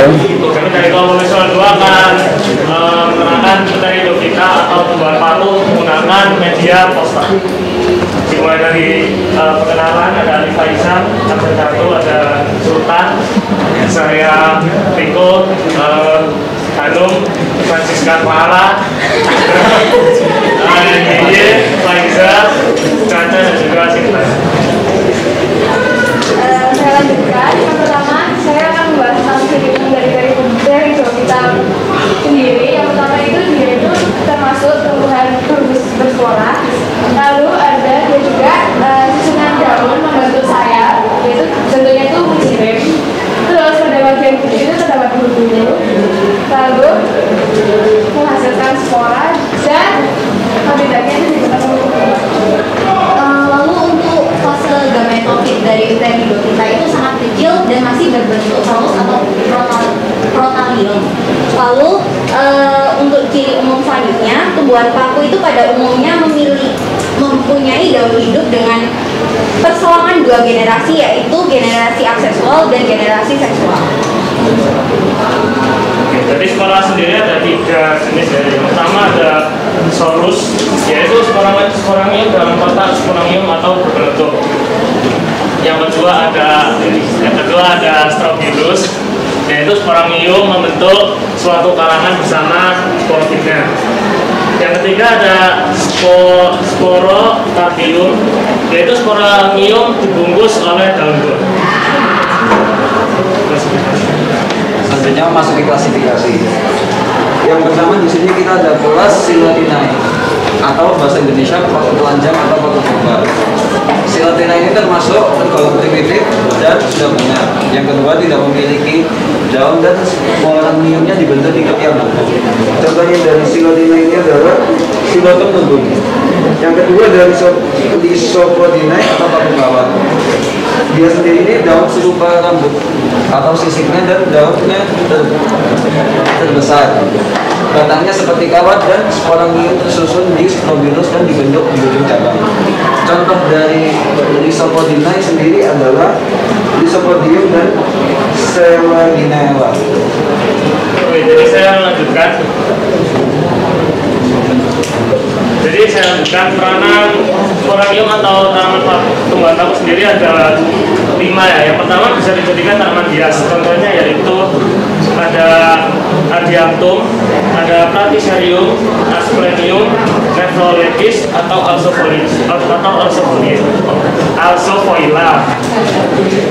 Kami dari kelompok visual 2 akan menerangkan materi hidup kita atau pembuat palu menggunakan media poster. Dimulai dari perkenalan, ada Ali Faisal, absen 1, ada Sultan, saya Riko, Hanum, Francisca Pahala, Yeye, Faiza, Caca, dan juga Sinta.
Saya lanjutkan. Yang pertama, saya akan membahas tentang kehidupan dari kita sendiri. Yang pertama itu dia itu termasuk tumbuhan berspora. Lalu ada dia juga susunan daun membentuk sayap, yaitu bentuknya itu musim. Terus pada bagian kulit itu terdapat bulu-bulu. Lalu menghasilkan spora dan habitatnya itu juga
Lalu untuk fase gametofit dari Pteridophyta itu sangat kecil dan masih berbentuk halus atau protalium. Lalu untuk ciri umum selanjutnya, tumbuhan paku itu pada umumnya mempunyai daun hidup dengan perselangan 2 generasi, yaitu generasi aksesual dan generasi seksual.
Jadi spora sendiri ada 3 jenis ya. Yang pertama ada Sorus, yaitu sporangium dalam kotak sporangium atau berbentuk. Yang kedua ada Strophyllus, yaitu sporangium membentuk suatu karangan bersama sporofitnya. Yang ketiga ada Sporocardium, yaitu sporangium dibungkus oleh daun buah.
Selanjutnya masuk ke klasifikasi. Yang pertama di sini kita ada kelas Silotinae atau bahasa Indonesia paku telanjang atau paku kembar. Silotinae ini termasuk tergolong primitif dan sudah punah. Yang kedua tidak memiliki daun dan sporangiumnya dibentuk di ketiak buku. Contohnya dari Silotinae ini adalah Silotum tembung. Yang kedua dari Lysopodinae atau paku kawat. Dia sendiri ini daun serupa rambut atau sisiknya dan daunnya terbesar. Batangnya seperti kawat dan sporangium tersusun di Strophyllus dan dibentuk di ujung cabang. Contoh dari Lysopodinae sendiri adalah Lysopodium dan Selaginella.
Jadi saya lanjutkan. Peranan sporangium atau tanaman tumbuhan paku sendiri ada 5 ya. Yang pertama bisa dijadikan tanaman hias. Contohnya yaitu ada Adiantum, ada Platycerium, Asplenium, Nephrolepis atau Alsophoila.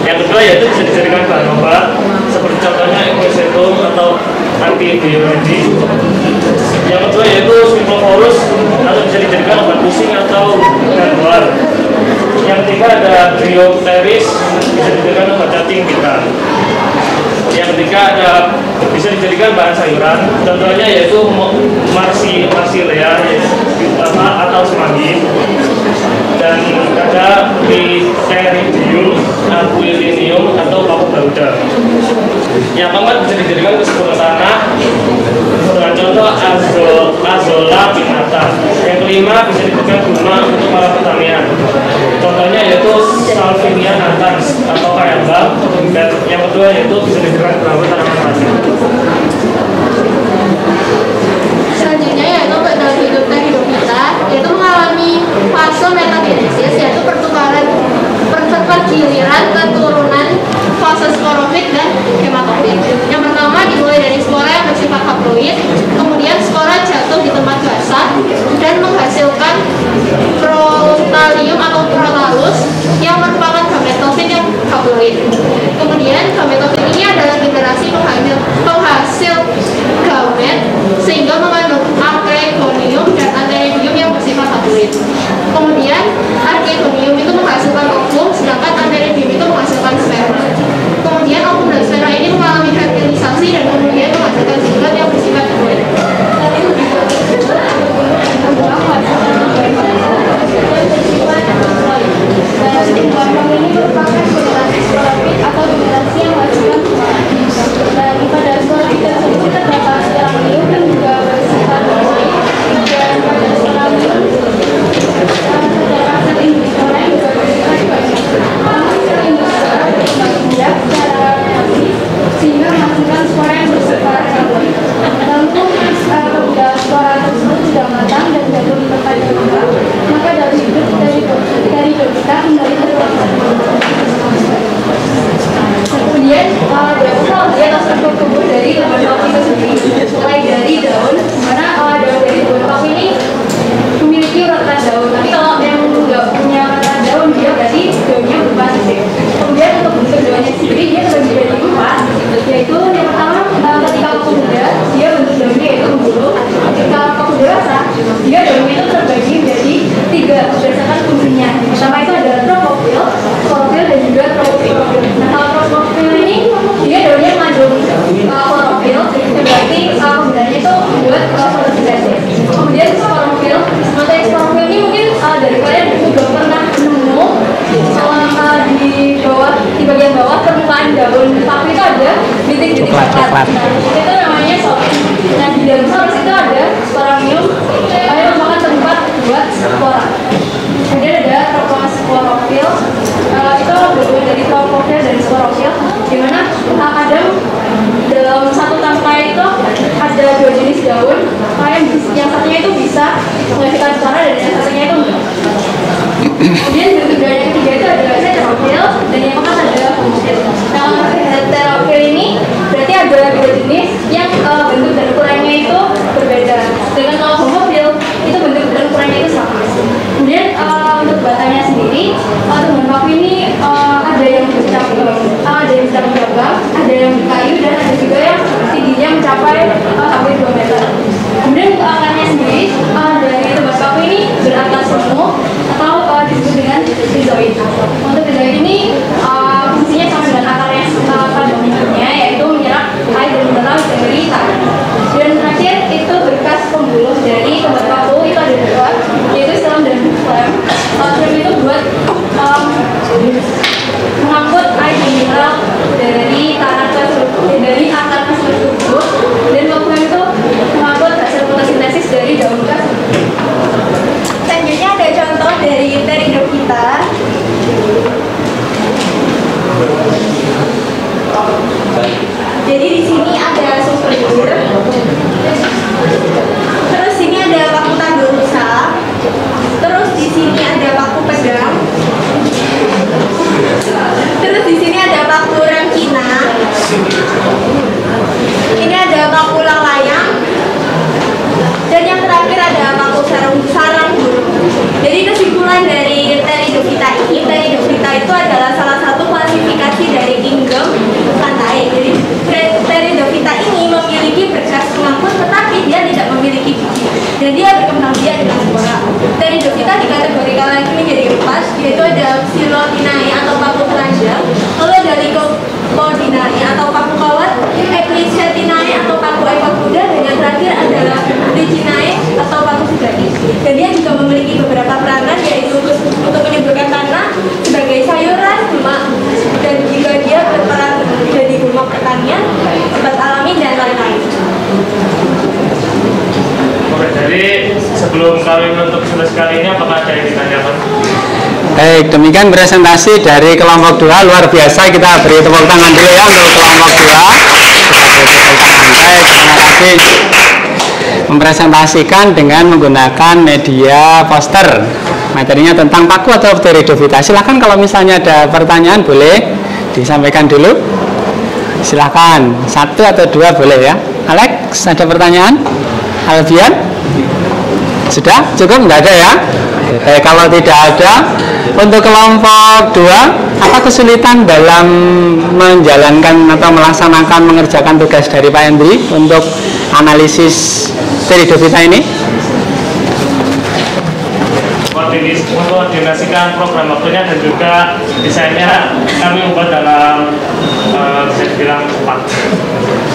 Yang kedua yaitu bisa dijadikan bahan obat seperti contohnya Equisetum atau Antibiotic. Yang kedua yaitu Scyphophorus atau bisa dijadikan obat pusing atau gangguan. Yang ketiga ada Bryopteris, bisa dijadikan obat cacing pita. Yang ketiga ada bisa dijadikan bahan sayuran, contohnya yaitu Marsilea atau semanggi. Dan ada Pteridium, Aquilinium atau paku garuda. Yang keempat bisa dijadikan kesuburan tanah dengan contoh Azolla pinnata. Yang kelima bisa dijadikan guna untuk para pertanian. Contohnya yaitu Salvinia natans atau kayambang. Dan yang kedua yaitu bisa dijadikan penambah tanaman pasir.
Selanjutnya yaitu daun hidup Hydrophyta, yaitu mengalami fase metagenesis, yaitu pertukaran giliran keturunan fase sporofit dan hematofit. Yang pertama dimulai dari spora yang bersifat haploid, kemudian spora jatuh di tempat basah dan menghasilkan protalium atau protalus yang merupakan gametofit yang haploid. Kemudian gametofit ini adalah generasi penghasil gamet sehingga mengandung archegonium dan antheridium yang bersifat haploid. Kemudian archegonium itu menghasilkan ovum, sedangkan antheridium itu menghasilkan sperma. Kemudian ovum dan sperma ini mengalami fertilisasi dan kemudian menghasilkan zigot yang bersifat haploid. Ini merupakan generasi sporofit atau generasi yang menghasilkan dan pada sporofit tersebut terdapat sporanium yang juga bersifat haploid, dan pada sporanium terdapat sel induktor yang juga bersifat haploid. Namun sel induktor berkembang secara aktif sehingga menghasilkan spora yang bersifat haploid. Namun apabila spora tersebut sudah matang dan jatuh di tempat yang lembab, maka daun hidup dari Hydrophyta kembali terpaksa. Kemudian berasal di atas struktur tubuh dari lembar paku itu sendiri, mulai dari daun, dimana daun dari lembar paku ini memiliki urutan daun. Tapi kalau yang nggak punya urutan daun, dia berarti daunnya berupa sisip. Kemudian untuk bentuk daunnya sendiri dia terbagi menjadi 4, yaitu yang pertama ketika paku muda dia bentuk daunnya yaitu membulu. Ketika paku dewasa dia daunnya itu terbagi menjadi 3 berdasarkan fungsinya. Pertama itu ada tropofil, klorofil dan juga tropofil. Nah kalau tropofil ini dia daunnya mengandung klorofil, berarti penggunaannya itu membuat fotosintesis. Kemudian sporofil, materi sporofil ini mungkin dari kalian juga pernah nemu selama di bagian bawah permukaan daun paku itu ada titik-titik coklat. Nah itu namanya sporofil. Nah di dalam sporofil itu ada sporangium yang merupakan tempat buat spora. Kemudian ada troposporofil, itu gabungan dari tropofil dan sporofil, di mana dalam satu tangkai itu ada 2 jenis daun, yang satunya itu bisa menghasilkan spora dan yang satunya itu enggak. Kemudian bentuk daun yang ketiga itu ada heterofil,
mencapai hampir 2 meter. Kemudian untuk akarnya sendiri dari tebas paku ini berakar semu atau disebut dengan rizoid. Untuk rizoid ini fungsinya sama dengan akarnya pada umumnya, yaitu menyerap air dan mineral dari tanah. Dan terakhir itu berkas pembuluh dari tebas paku itu ada 2, yaitu selam dan phloem. Selam itu buat mengangkut air dan mineral dari tanah dari akar tersebut, dan phloem itu mengangkut hasil fotosintesis dari daun tersebut.
Selanjutnya ada contoh dari Pteridophyta. Jadi di sini ada sulfur, terus sini ada paku tandur rusa, terus di sini ada paku pedang, terus di sini ada paku rangkina, ini ada paku lalayang, dan yang terakhir ada paku sarang burung. Jadi kesimpulan dari Pteridophyta ini, Pteridophyta itu adalah salah satu klasifikasi dari kingdom Plantae. Jadi Pteridophyta ini memiliki berkas pengangkut, tetapi dia tidak memiliki biji, dan dia berkembang biak dengan suara. Pteridophyta dikategorikan lagi menjadi 4, yaitu ada Silotinae atau paku telanjang, lalu ada Lycopodinae atau paku kawat, Ecclesiastinae atau paku ekor kuda, dan yang terakhir adalah Lycinae atau paku sejati. Dan dia juga memiliki beberapa peranan, yaitu untuk menyuburkan tanah sebagai sayuran, lemak, dan juga dia berperan menjadi gulma pertanian, obat alami, dan lain-lain.
Oke, jadi sebelum kami menutup sesi kali ini, apakah ada yang ditanyakan?
Baik, demikian presentasi dari kelompok 2. Luar biasa, kita beri tepuk tangan dulu ya untuk kelompok 2. Baik, terima kasih. Mempresentasikan dengan menggunakan media poster. Materinya tentang paku atau Pteridophyta. Silahkan kalau misalnya ada pertanyaan boleh disampaikan dulu. Silahkan, 1 atau 2 boleh ya. Alex, ada pertanyaan? Alfian? Sudah? Cukup? Nggak ada ya? Oke, kalau tidak ada, untuk kelompok 2, apa kesulitan dalam menjalankan atau melaksanakan mengerjakan tugas dari Pak Hendri untuk analisis Pteridophyta ini?
Mengkoordinasikan program waktunya dan juga desainnya kami ubah dalam bisa dibilang cepat.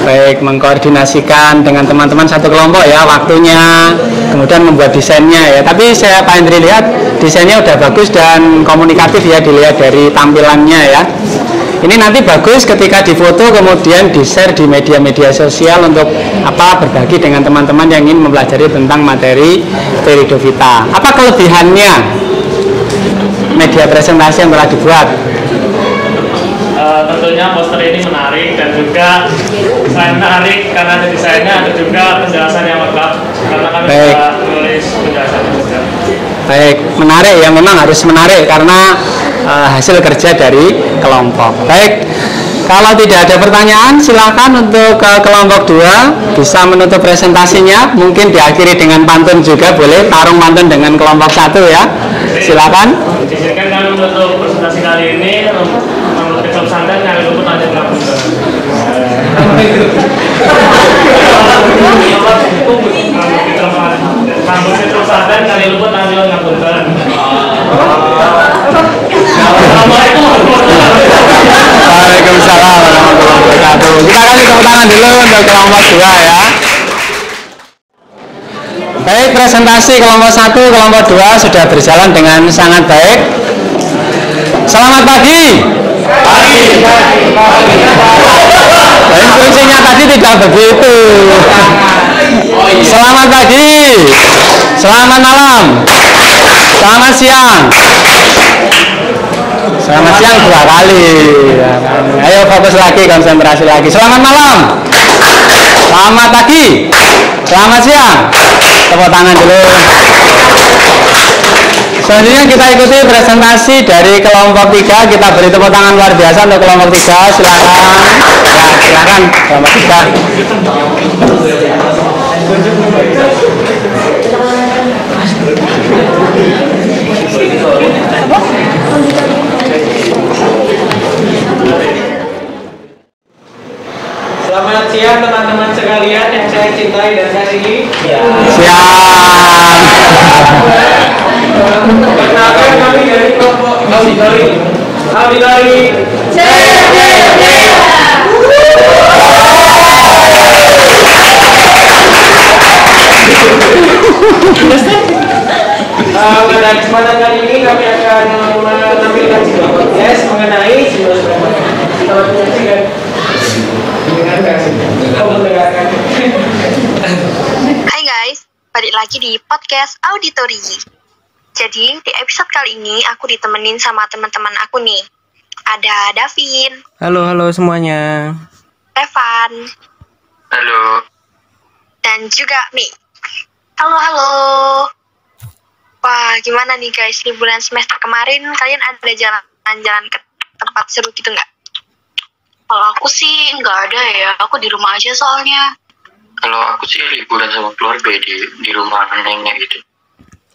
Baik, mengkoordinasikan dengan teman-teman satu kelompok ya waktunya, kemudian membuat desainnya ya. Tapi saya Pak Hendri lihat desainnya udah bagus dan komunikatif ya, dilihat dari tampilannya ya. Ini nanti bagus ketika difoto kemudian di-share di media-media sosial untuk berbagi dengan teman-teman yang ingin mempelajari tentang materi Pteridophyta. Apa kelebihannya media presentasi yang telah dibuat?
Tentunya poster ini menarik dan juga selain menarik karena ada desainnya, ada juga penjelasan yang lengkap karena kami bisa menulis penjelasannya juga.
Baik, menarik ya, memang harus menarik karena hasil kerja dari kelompok. Baik, kalau tidak ada pertanyaan silakan untuk kelompok 2 bisa menutup presentasinya. Mungkin diakhiri dengan pantun juga boleh, tarung pantun dengan kelompok 1 ya. Silakan.
Izinkan kami menutup presentasi kali ini. Menurut Ketua Pesantren kami luput aja ngapunten. Kampus Ketua Pesantren kami luput aja ngapunten.
Waalaikumsalam warahmatullahi wabarakatuh. Kita kasih tepuk tangan dulu untuk kelompok 2 ya. Baik, presentasi kelompok 1, kelompok 2 sudah berjalan dengan sangat baik. Selamat pagi. Instruksinya tadi tidak begitu. Selamat pagi. Selamat malam. Selamat siang. Selamat siang 2 kali. Ayo fokus lagi, konsentrasi lagi. Selamat malam. Selamat pagi. Selamat siang. Tepuk tangan dulu. Selanjutnya kita ikuti presentasi dari kelompok 3. Kita beri tepuk tangan luar biasa untuk kelompok 3. Silakan. Ya, silakan kelompok 3.
Selamat siang teman-teman. teman-teman sekalian yang saya cintai dan kasihi. Ya. Perkenalkan kami dari kelompok auditori. Auditori. Pada kesempatan kali ini kami akan menampilkan sebuah podcast mengenai stimulus permainan. Selamat menyaksikan. Mendengarkan.
Hai guys, balik lagi di podcast Auditori. Jadi di episode kali ini aku ditemenin sama teman-teman aku nih. Ada Davin.
Halo semuanya.
Evan.
Halo.
Dan juga Mi. Halo. Wah, gimana nih guys, liburan semester kemarin kalian ada jalan-jalan ke tempat seru gitu nggak?
Kalau aku sih nggak ada ya, aku di rumah aja soalnya. Kalau aku sih liburan sama keluarga di rumah neneknya gitu.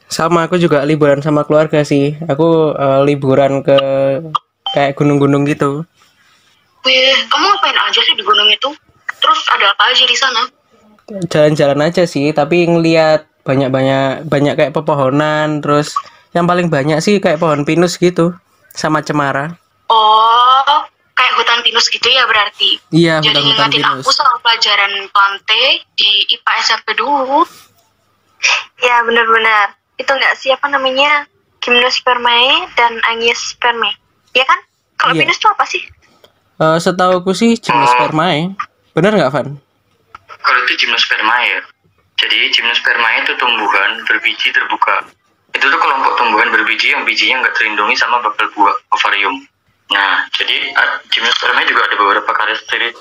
Sama, aku juga liburan sama keluarga sih. Aku liburan ke kayak gunung-gunung gitu.
Wih, kamu ngapain aja sih di gunung itu? Terus ada apa aja di sana?
Jalan-jalan aja sih, tapi ngeliat banyak kayak pepohonan, terus yang paling banyak sih kayak pohon pinus gitu sama cemara.
Oh, kayak hutan pinus gitu ya berarti?
Iya,
jadi
hutan
ngingetin
pinus.
aku soal pelajaran plante di IPA SMP dulu.
Ya benar-benar. Itu nggak sih apa namanya, gimnospermae dan angiospermae, ya kan? Kalau
Iya.
pinus itu apa sih?
Setauku sih gimnospermae. Bener nggak, Van?
Kalau itu gimnospermae ya. Jadi gimnospermae itu tumbuhan berbiji terbuka. Itu tuh kelompok tumbuhan berbiji yang bijinya nggak terlindungi sama bakal buah ovarium. Nah, jadi gimnospermae juga ada beberapa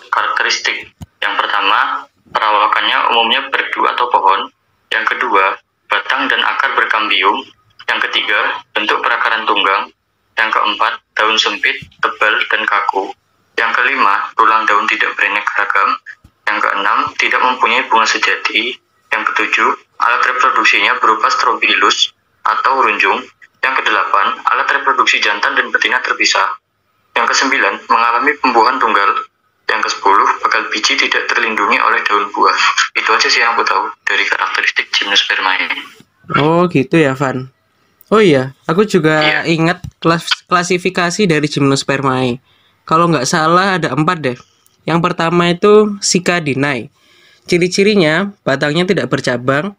karakteristik. Yang pertama, perawakannya umumnya berdu atau pohon. Yang kedua, batang dan akar berkambium. Yang ketiga, bentuk perakaran tunggang. Yang keempat, daun sempit, tebal, dan kaku. Yang kelima, tulang daun tidak beraneka ragam. Yang keenam, tidak mempunyai bunga sejati. Yang ketujuh, alat reproduksinya berupa strobilus atau runjung. Yang kedelapan, alat reproduksi jantan dan betina terpisah. Yang kesembilan, mengalami pembuahan tunggal. Yang kesepuluh, bakal biji tidak terlindungi oleh daun buah. Itu aja sih yang aku tahu dari karakteristik gimnospermae.
Oh gitu ya, Van. Oh iya, aku juga ingat klasifikasi dari gimnospermae. Kalau nggak salah ada 4 deh. Yang pertama itu Cicadinae. Ciri-cirinya, batangnya tidak bercabang,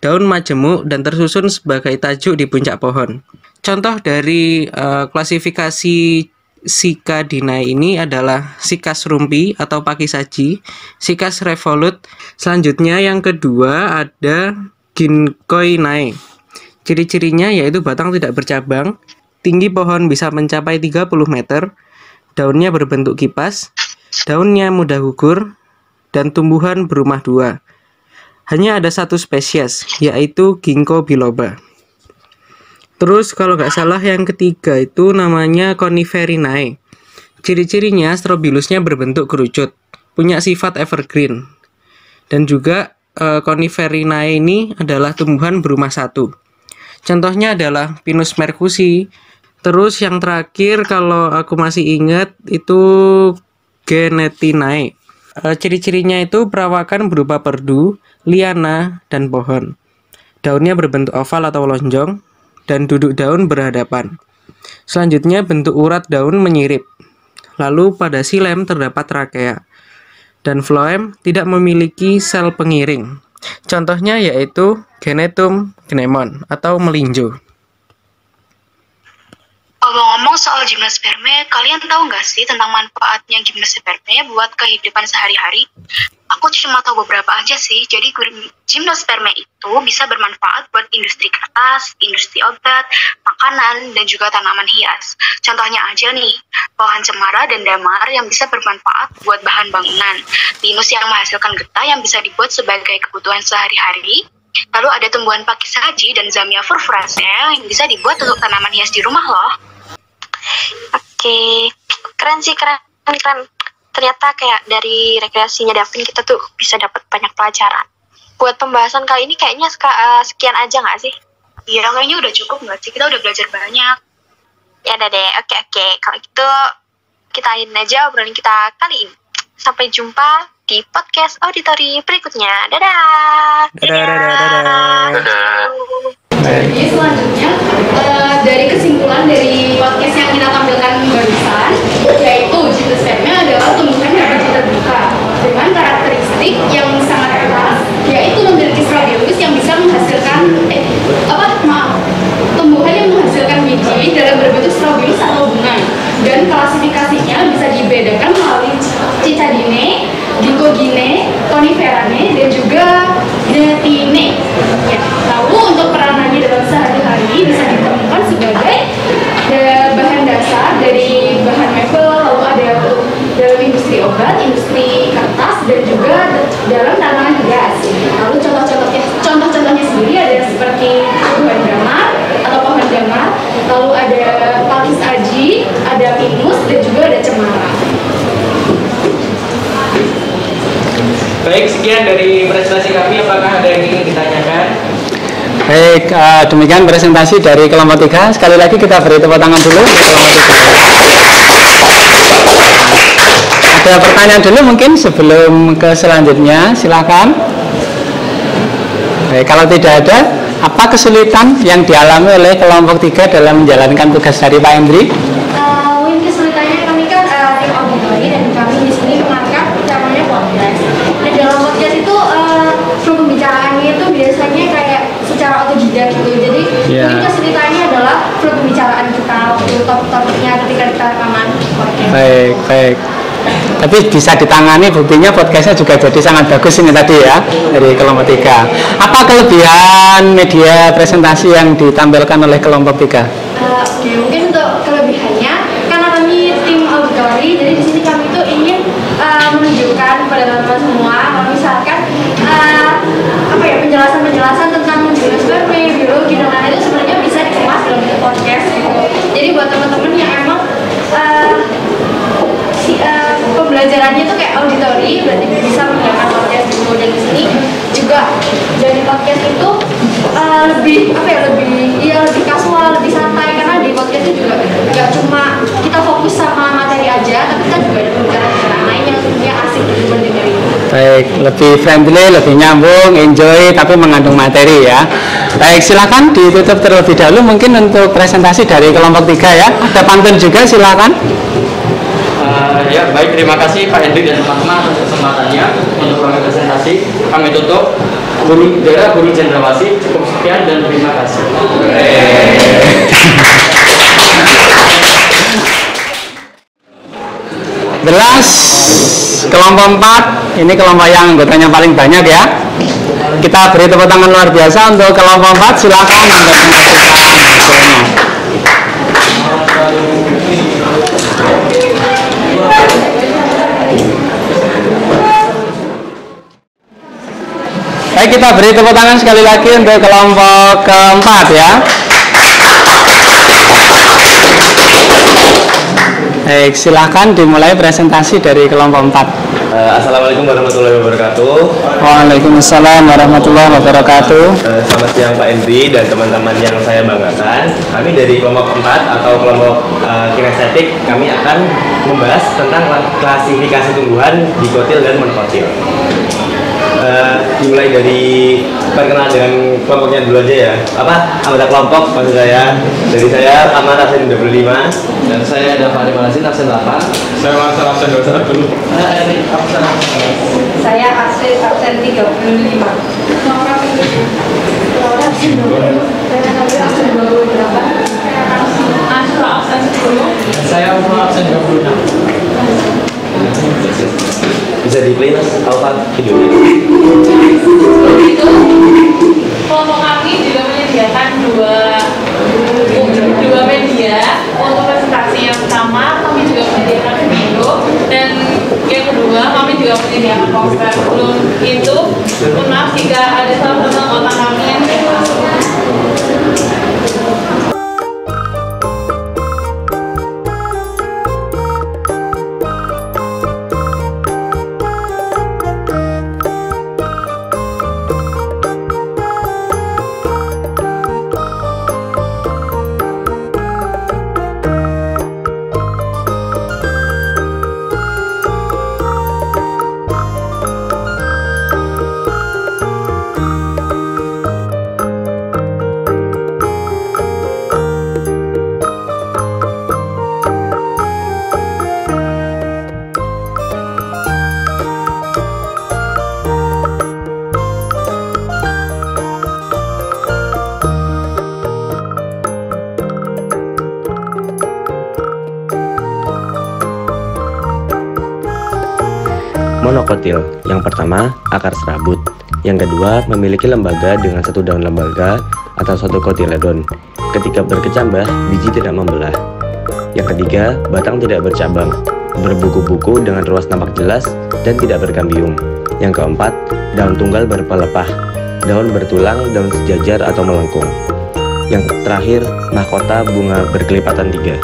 daun majemuk dan tersusun sebagai tajuk di puncak pohon. Contoh dari klasifikasi Cicadinae ini adalah Cycas rumpi atau pakisaji, Cycas revolut. Selanjutnya yang kedua ada Ginkgoinae. Ciri-cirinya yaitu batang tidak bercabang, tinggi pohon bisa mencapai 30 meter, daunnya berbentuk kipas, daunnya mudah gugur, dan tumbuhan berumah 2. Hanya ada 1 spesies, yaitu Ginkgo biloba. Terus kalau nggak salah yang ketiga itu namanya Coniferinae. Ciri-cirinya strobilusnya berbentuk kerucut, punya sifat evergreen. Dan juga Coniferinae ini adalah tumbuhan berumah 1. Contohnya adalah Pinus mercusi. Terus yang terakhir kalau aku masih ingat itu Genetinae. Ciri-cirinya itu perawakan berupa perdu, liana, dan pohon. Daunnya berbentuk oval atau lonjong, dan duduk daun berhadapan. Selanjutnya bentuk urat daun menyirip. Lalu pada xilem terdapat trakea. Dan phloem tidak memiliki sel pengiring. Contohnya yaitu Genetum gnemon atau melinjo.
Ngomong-ngomong soal gimnospermae, kalian tahu nggak sih tentang manfaatnya gimnospermae buat kehidupan sehari-hari? Aku cuma tahu beberapa aja sih. Jadi gimnospermae itu bisa bermanfaat buat industri kertas, industri obat, makanan, dan juga tanaman hias. Contohnya aja nih, pohon cemara dan damar yang bisa bermanfaat buat bahan bangunan, pinus yang menghasilkan getah yang bisa dibuat sebagai kebutuhan sehari-hari. Lalu ada tumbuhan pakisaji dan Zamia furfuracea yang bisa dibuat untuk tanaman hias di rumah loh.
Oke, keren sih, keren. Ternyata kayak dari rekreasinya Davin kita tuh bisa dapat banyak pelajaran. Buat pembahasan kali ini kayaknya sekian aja nggak sih?
Iya, kayaknya udah cukup nggak sih? Kita udah belajar banyak.
Ya udah deh, oke. Kalau gitu kita akhirin aja obrolan kita kali ini. Sampai jumpa di podcast auditori berikutnya. Dadah.
Dadah.
Jadi selanjutnya dari kesimpulan dari podcast yang kita tampilkan barusan, yaitu gimnospermnya adalah tumbuhan yang bersifat terbuka dengan karakteristik yang sangat keras, yaitu memiliki stradivarius yang bisa menghasilkan tumbuhan yang menghasilkan biji dalam berbentuk stradivarius atau bunga, dan klasifikasinya bisa dibedakan melalui citadine, dicogine, coniferane, dan juga genetine. Ya, lalu untuk peranannya dalam sehari-hari bisa ditemukan sebagai bahan dasar dari bahan mebel, lalu ada dalam industri obat, industri kertas, dan juga dalam tanaman hias. Lalu contoh-contohnya sendiri ada seperti pohon damar atau pohon damar, lalu ada palis aji, ada pinus, dan juga ada cemara.
Baik, sekian dari presentasi kami. Apakah ada yang ingin ditanyakan?
Baik, demikian presentasi dari kelompok 3. Sekali lagi kita beri tepuk tangan dulu untuk kelompok 3. Ada pertanyaan dulu mungkin sebelum ke selanjutnya, silakan. Baik, kalau tidak ada, apa kesulitan yang dialami oleh kelompok 3 dalam menjalankan tugas dari Pak Hendri?
Mungkin kesulitannya kami kan tim auditori, dan kami di sini mengangkat namanya podcast. Nah, dalam podcast itu flow pembicaraannya itu biasanya kayak secara otodidak gitu. Jadi mungkin kesulitannya adalah flow pembicaraan kita waktu topik-topiknya ketika kita rekaman podcast.
Baik. Tapi bisa ditangani, buktinya podcastnya juga jadi sangat bagus ini tadi ya dari kelompok 3. Apa kelebihan media presentasi yang ditampilkan oleh kelompok 3?
Oke, mungkin untuk kelebihannya, karena kami tim auditori, jadi di sini kami tuh ingin menunjukkan kepada teman-teman semua, kalau misalkan penjelasan tentang gimnosperma, biologi, dan lain-lain itu sebenarnya bisa dikemas dalam bentuk podcast gitu. Jadi buat teman-teman yang emang pembelajarannya itu kayak auditori, berarti bisa menggunakan podcast gitu. Dan di sini juga dari podcast itu lebih kasual, lebih santai, karena di podcast itu juga nggak cuma kita fokus sama materi aja, tapi kita juga ada pembicaraan lain yang sebenarnya asik gitu buat dengerin.
Baik, lebih friendly, lebih nyambung, enjoy, tapi mengandung materi ya. Baik, silakan ditutup terlebih dahulu mungkin untuk presentasi dari kelompok 3 ya. Ada pantun juga, silakan.
Ya, baik, terima kasih Pak Hendri dan teman-teman atas kesempatannya untuk ruang presentasi. Kami tutup. Guru Cendrawasih, cukup sekian dan terima kasih.
Jelas, kelompok 4 ini kelompok yang anggotanya paling banyak ya. Kita beri tepuk tangan luar biasa untuk kelompok 4. Silakan untuk menyaksikan hasilnya. Baik, kita beri tepuk tangan sekali lagi untuk kelompok keempat ya. Baik, silahkan dimulai presentasi dari kelompok 4.
Assalamualaikum warahmatullahi wabarakatuh.
Waalaikumsalam warahmatullahi wabarakatuh.
Selamat siang Pak Hendri dan teman-teman yang saya banggakan. Kami dari kelompok 4 atau kelompok kinestetik, kami akan membahas tentang klasifikasi tumbuhan dikotil dan monokotil. Dimulai dari perkenalan dengan kelompoknya dulu aja ya. Anggota kelompok maksud saya. Dari saya Ahmad absen 25 dan saya ada Fahri Malasin absen 8. Saya Mansur absen 21 dulu.
Saya absen 35.
Saya absen 26.
Bisa di play mas, Alfa videonya.
Itu kelompok kami juga menyediakan dua media untuk presentasi. Yang pertama kami juga menyediakan video, dan yang kedua kami juga menyediakan poster. Sebelum itu, maaf jika ada salah satu anggota kami yang
monokotil. Yang pertama, akar serabut. Yang kedua, memiliki lembaga dengan satu daun lembaga atau satu kotiledon. Ketika berkecambah, biji tidak membelah. Yang ketiga, batang tidak bercabang, berbuku-buku dengan ruas tampak jelas dan tidak berkambium. Yang keempat, daun tunggal berpelepah, daun bertulang, daun sejajar atau melengkung. Yang terakhir, mahkota bunga berkelipatan 3.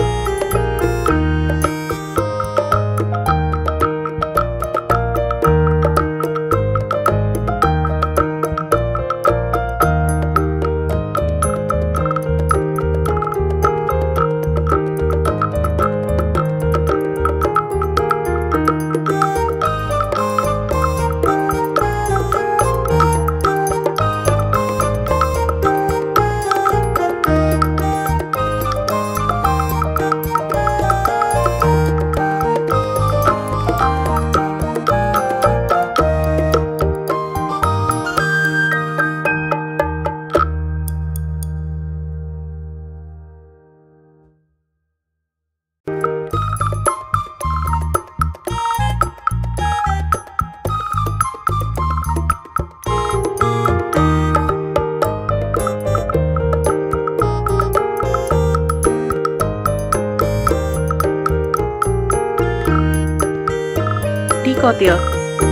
Dikotil.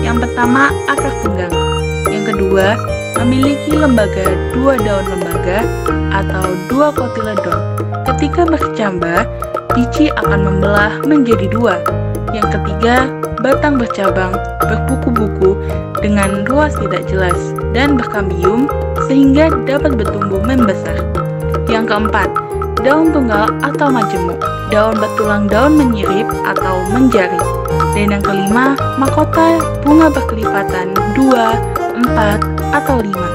Yang pertama, akar tunggal. Yang kedua, memiliki lembaga 2 daun lembaga atau 2 kotiledon. Ketika bercambah, biji akan membelah menjadi 2. Yang ketiga, batang bercabang, berbuku-buku dengan ruas tidak jelas dan berkambium sehingga dapat bertumbuh membesar. Yang keempat, daun tunggal atau majemuk, daun bertulang daun menyirip atau menjari. Dan yang kelima, mahkota bunga berkelipatan 2, 4, atau 5.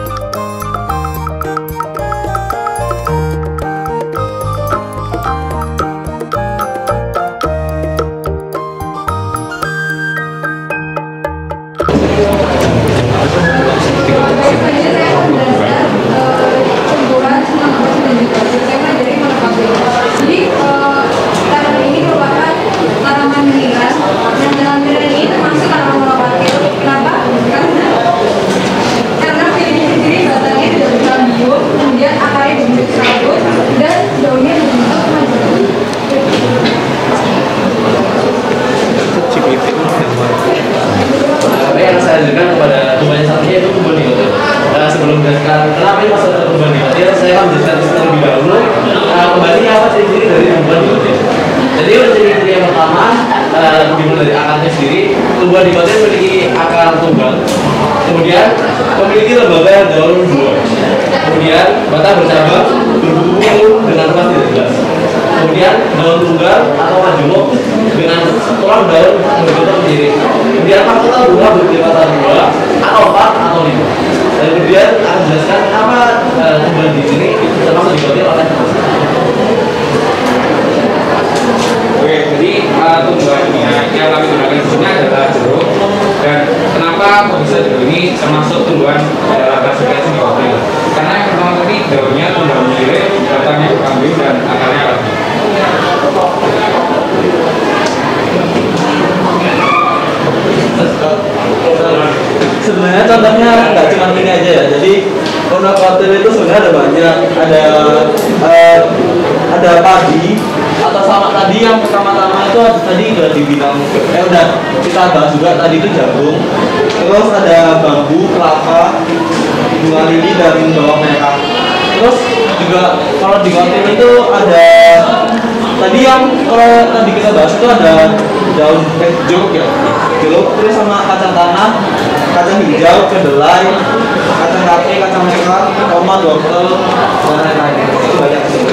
Dimulai dari akarnya sendiri, tumbuhan dikotil memiliki akar tunggal, kemudian memiliki lembaga daun 2, kemudian batang bercabang, berbuku dengan ruas tidak jelas, kemudian daun tunggal atau majemuk dengan tulang daun berbentuk sendiri, kemudian mahkota bunga berkelipatan 2 atau 4 atau 5. Dan kemudian akan menjelaskan kenapa tumbuhan di sini termasuk dikotil oleh
Jadi tumbuhannya yang kami gunakan di sini adalah jeruk. Dan kenapa kok bisa jeruk ini termasuk tumbuhan dalam klasifikasi dikotil? Karena yang pertama tadi daunnya tumbuhan menyirip, batangnya berkambium dan akarnya lagi.
Sebenarnya contohnya nggak cuma ini aja ya. Jadi monokotil itu sebenarnya ada banyak. Ada padi atau sama tadi yang pertama-tama itu tadi udah dibilang udah kita bahas juga tadi itu jagung. Terus ada bambu, kelapa, bunga lili dan bawang merah. Terus juga kalau di kotil itu ada tadi yang kalau tadi kita bahas itu ada daun jeruk ya, jeruk terus sama kacang tanah, kacang hijau, kedelai, kacang kape, kacang merah, tomat, wortel, dan lain-lain. Itu banyak sih.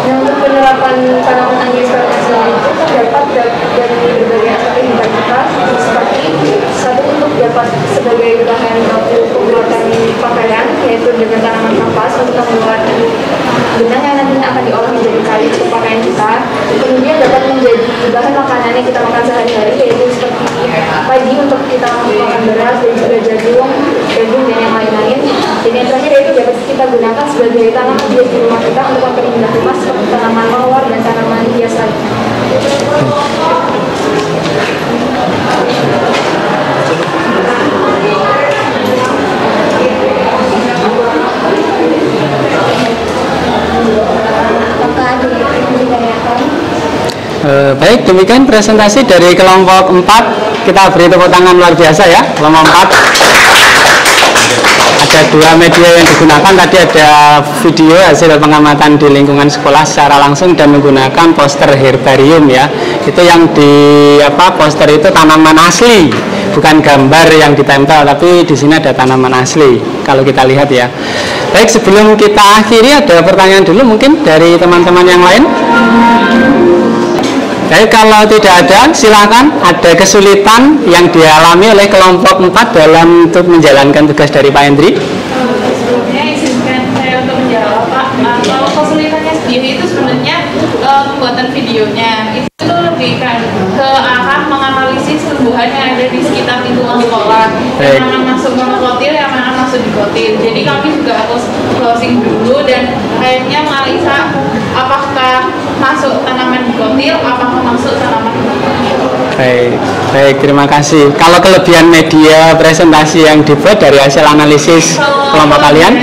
Dan untuk penerapan tanaman angiosperma sendiri itu terdapat dari berbagai aspek kehidupan kita, seperti satu untuk dapat sebagai bahan baku pembuatan pakaian, yaitu dengan tanaman kapas untuk membuat benang yang nantinya akan diolah menjadi kain untuk pakaian kita. Kemudian dapat menjadi bahan makanan yang kita makan sehari-hari, yaitu seperti padi untuk kita makan beras dan juga jagung dan yang lain-lain. Dan yang terakhir yaitu dapat kita gunakan sebagai tanaman hias di rumah kita untuk memperindah rumah seperti tanaman mawar dan tanaman hias lainnya.
Baik, demikian presentasi dari kelompok 4. Kita beri tepuk tangan luar biasa ya, kelompok 4. Ada 2 media yang digunakan, tadi ada video hasil pengamatan di lingkungan sekolah secara langsung dan menggunakan poster herbarium ya. Itu yang di poster itu tanaman asli, bukan gambar yang ditempel, tapi di sini ada tanaman asli kalau kita lihat ya. Baik, sebelum kita akhiri ada pertanyaan dulu mungkin dari teman-teman yang lain. Baik, kalau tidak ada, silakan. Ada kesulitan yang dialami oleh kelompok 4 dalam untuk menjalankan tugas dari Pak Hendri?
Sebelumnya izinkan saya untuk menjawab Pak. Kalau kesulitannya sendiri itu sebenarnya pembuatan videonya itu lebih ke arah menganalisis tumbuhan yang ada di sekitar lingkungan sekolah. Yang mana masuk monokotil, yang mana masuk dikotil. Jadi kami juga harus browsing dulu dan akhirnya menganalisa apakah masuk tanaman dikotil, apakah masuk tanaman dikotil.
Baik, terima kasih. Kalau kelebihan media presentasi yang dibuat dari hasil analisis kelompok kalian?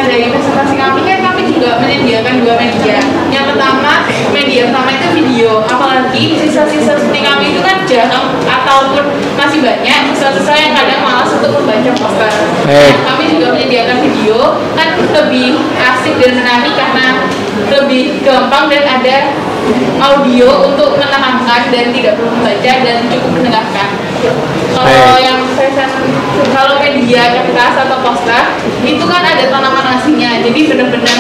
Dari presentasi kami kan kami juga menyediakan 2 media. Yang pertama, media pertama itu video. Apalagi sisa-sisa seperti kami itu kan jarang ataupun masih banyak sisa-sisa yang kadang malas untuk membaca poster. Kami juga menyediakan video, kan lebih asik dan menarik karena lebih gampang dan ada audio untuk menenangkan dan tidak perlu membaca dan cukup mendengarkan. Kalau media kertas atau poster itu kan ada tanaman aslinya, jadi benar-benar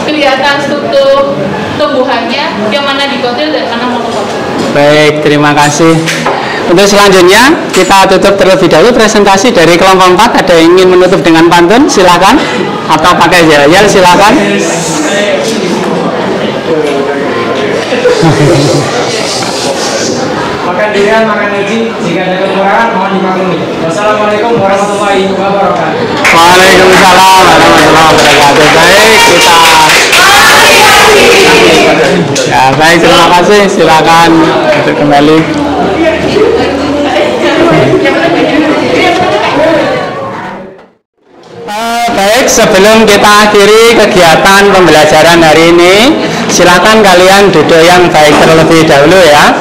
kelihatan struktur tumbuhannya yang mana dikotil dan mana monokotil.
Baik, terima kasih. Untuk selanjutnya kita tutup terlebih dahulu presentasi dari kelompok 4. Ada yang ingin menutup dengan pantun? Silakan. Atau pakai yel-yel? Silakan.
Makan durian, makan uji, jika ada kekurangan mohon dimaklumi. Wassalamualaikum warahmatullahi wabarakatuh.
Waalaikumsalam warahmatullahi wabarakatuh. Baik, ya, baik, terima kasih. Silakan untuk kembali. Baik, sebelum kita akhiri kegiatan pembelajaran hari ini, silakan kalian duduk yang baik terlebih dahulu ya.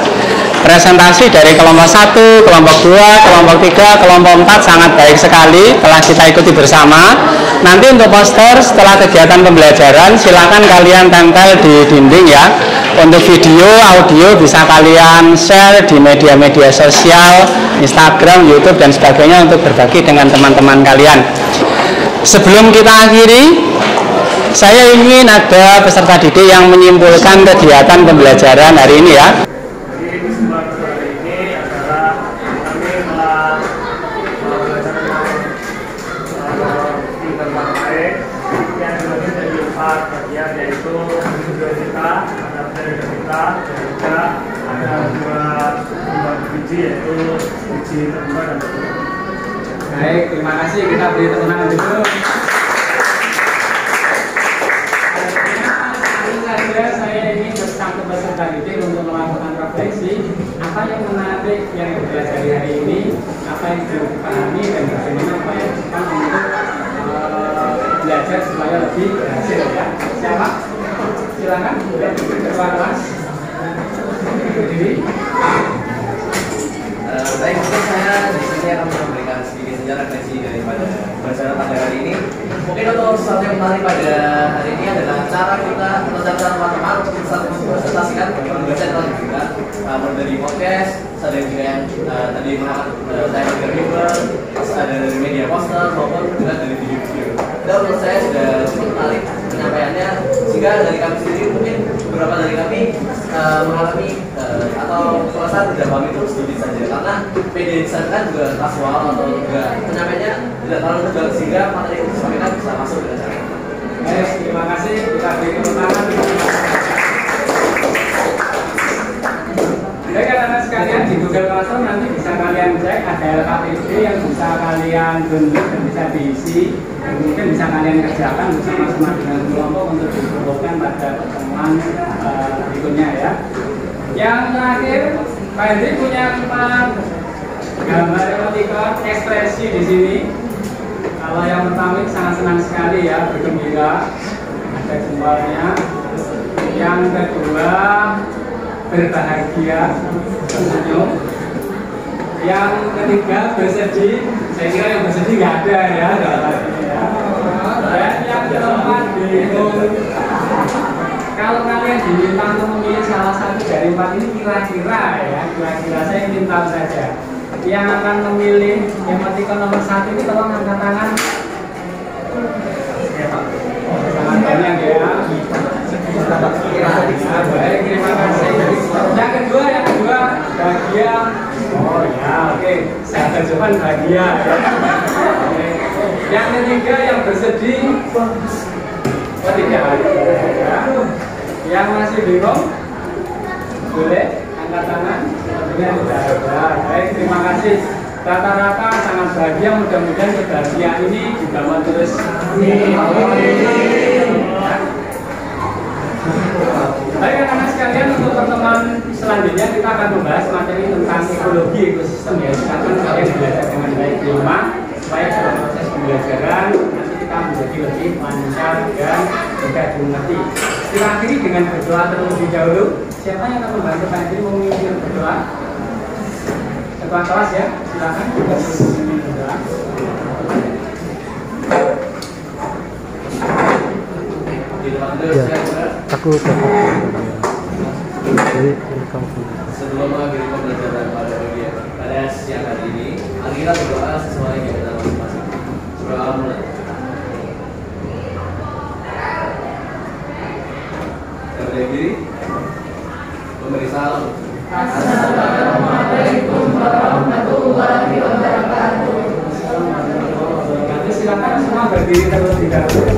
Presentasi dari kelompok 1, kelompok 2, kelompok 3, kelompok 4 sangat baik sekali, telah kita ikuti bersama. Nanti untuk poster setelah kegiatan pembelajaran silakan kalian tempel di dinding ya. Untuk video, audio bisa kalian share di media-media sosial, Instagram, YouTube dan sebagainya untuk berbagi dengan teman-teman kalian. Sebelum kita akhiri, saya ingin ada peserta didik yang menyimpulkan kegiatan pembelajaran hari ini ya.
Baik, terima kasih. Kita beri tepuk tangan dulu. Saya ingin bersama peserta didik untuk melakukan refleksi apa yang menarik yang dipelajari hari ini, apa yang sudah dipahami dan bagaimana upaya kita untuk belajar supaya lebih berhasil ya. Siapa? Silakan. Ketua kelas. Berdiri.
Baik, mungkin saya di sini akan memberikan sedikit saja refleksi daripada pembelajaran pada hari ini. Mungkin untuk sesuatu yang menarik pada hari ini adalah cara kita atau cara teman-teman untuk mempresentasikan pembelajaran telah diberikan mulai dari podcast, ada juga yang tadi mengangkat saya dari river, ada dari media poster maupun juga dari video-video. Dan menurut saya sudah cukup menarik penyampaiannya, sehingga dari kami sendiri mungkin beberapa dari kami mengalami atau perasaan tidak paham itu sedikit saja, karena media desain kan juga kasual atau juga penyampaiannya tidak terlalu tegas sehingga materi yang disampaikan bisa masuk dengan cara.
Baik, terima kasih. Kita beri tepuk tangan. Baik, anak-anak sekalian, di Google Classroom nanti bisa kalian cek ada LKPD yang bisa kalian download dan bisa diisi, dan mungkin bisa kalian kerjakan bersama-sama dengan kelompok untuk dihubungkan pada pertemuan berikutnya ya. Yang terakhir, Pak Hendri punya 4 gambar emoticon ekspresi di sini. Kalau yang pertama sangat senang sekali ya, bergembira, ada jempolnya. Yang kedua
berbahagia, tersenyum. Yang ketiga bersedih, saya kira yang bersedih nggak ada ya, Dan yang keempat bingung. Kalau kalian diminta untuk memilih salah satu dari 4 ini kira-kira saya ingin tahu saja. Yang akan memilih emoticon nomor 1 ini tolong angkat tangan. Ya Pak. Sangat banyak ya. Baik, terima kasih. Yang kedua bahagia. Oh ya, oke. Saya ada jawaban bahagia. Oke. Yang ketiga yang bersedih. Oh tidak ada. Yang masih bingung boleh angkat tangan. Sepertinya tidak ada. Baik, terima kasih. Rata-rata sangat bahagia, mudah-mudahan kebahagiaan ini dibawa terus. Baik anak-anak sekalian, untuk pertemuan selanjutnya kita akan membahas materi tentang ekologi ekosistem ya. Silakan kalian belajar dengan baik di rumah supaya dalam proses pembelajaran nanti kita menjadi lebih lancar dan mudah dimengerti. Kita akhiri dengan berdoa terlebih dahulu. Siapa yang akan membantu Pak Hendri memimpin berdoa? Ketua kelas ya, silakan kita memimpin berdoa.
Ya,
aku jadi kamu.
Sebelum mengakhiri pembelajaran pada siang hari ini, mari kita berdoa sesuai kita masing-masing. Berdoa mulai. Kita berdiri. Memberi salam.
Assalamualaikum warahmatullahi wabarakatuh.
Nanti silakan semua berdiri terlebih dahulu.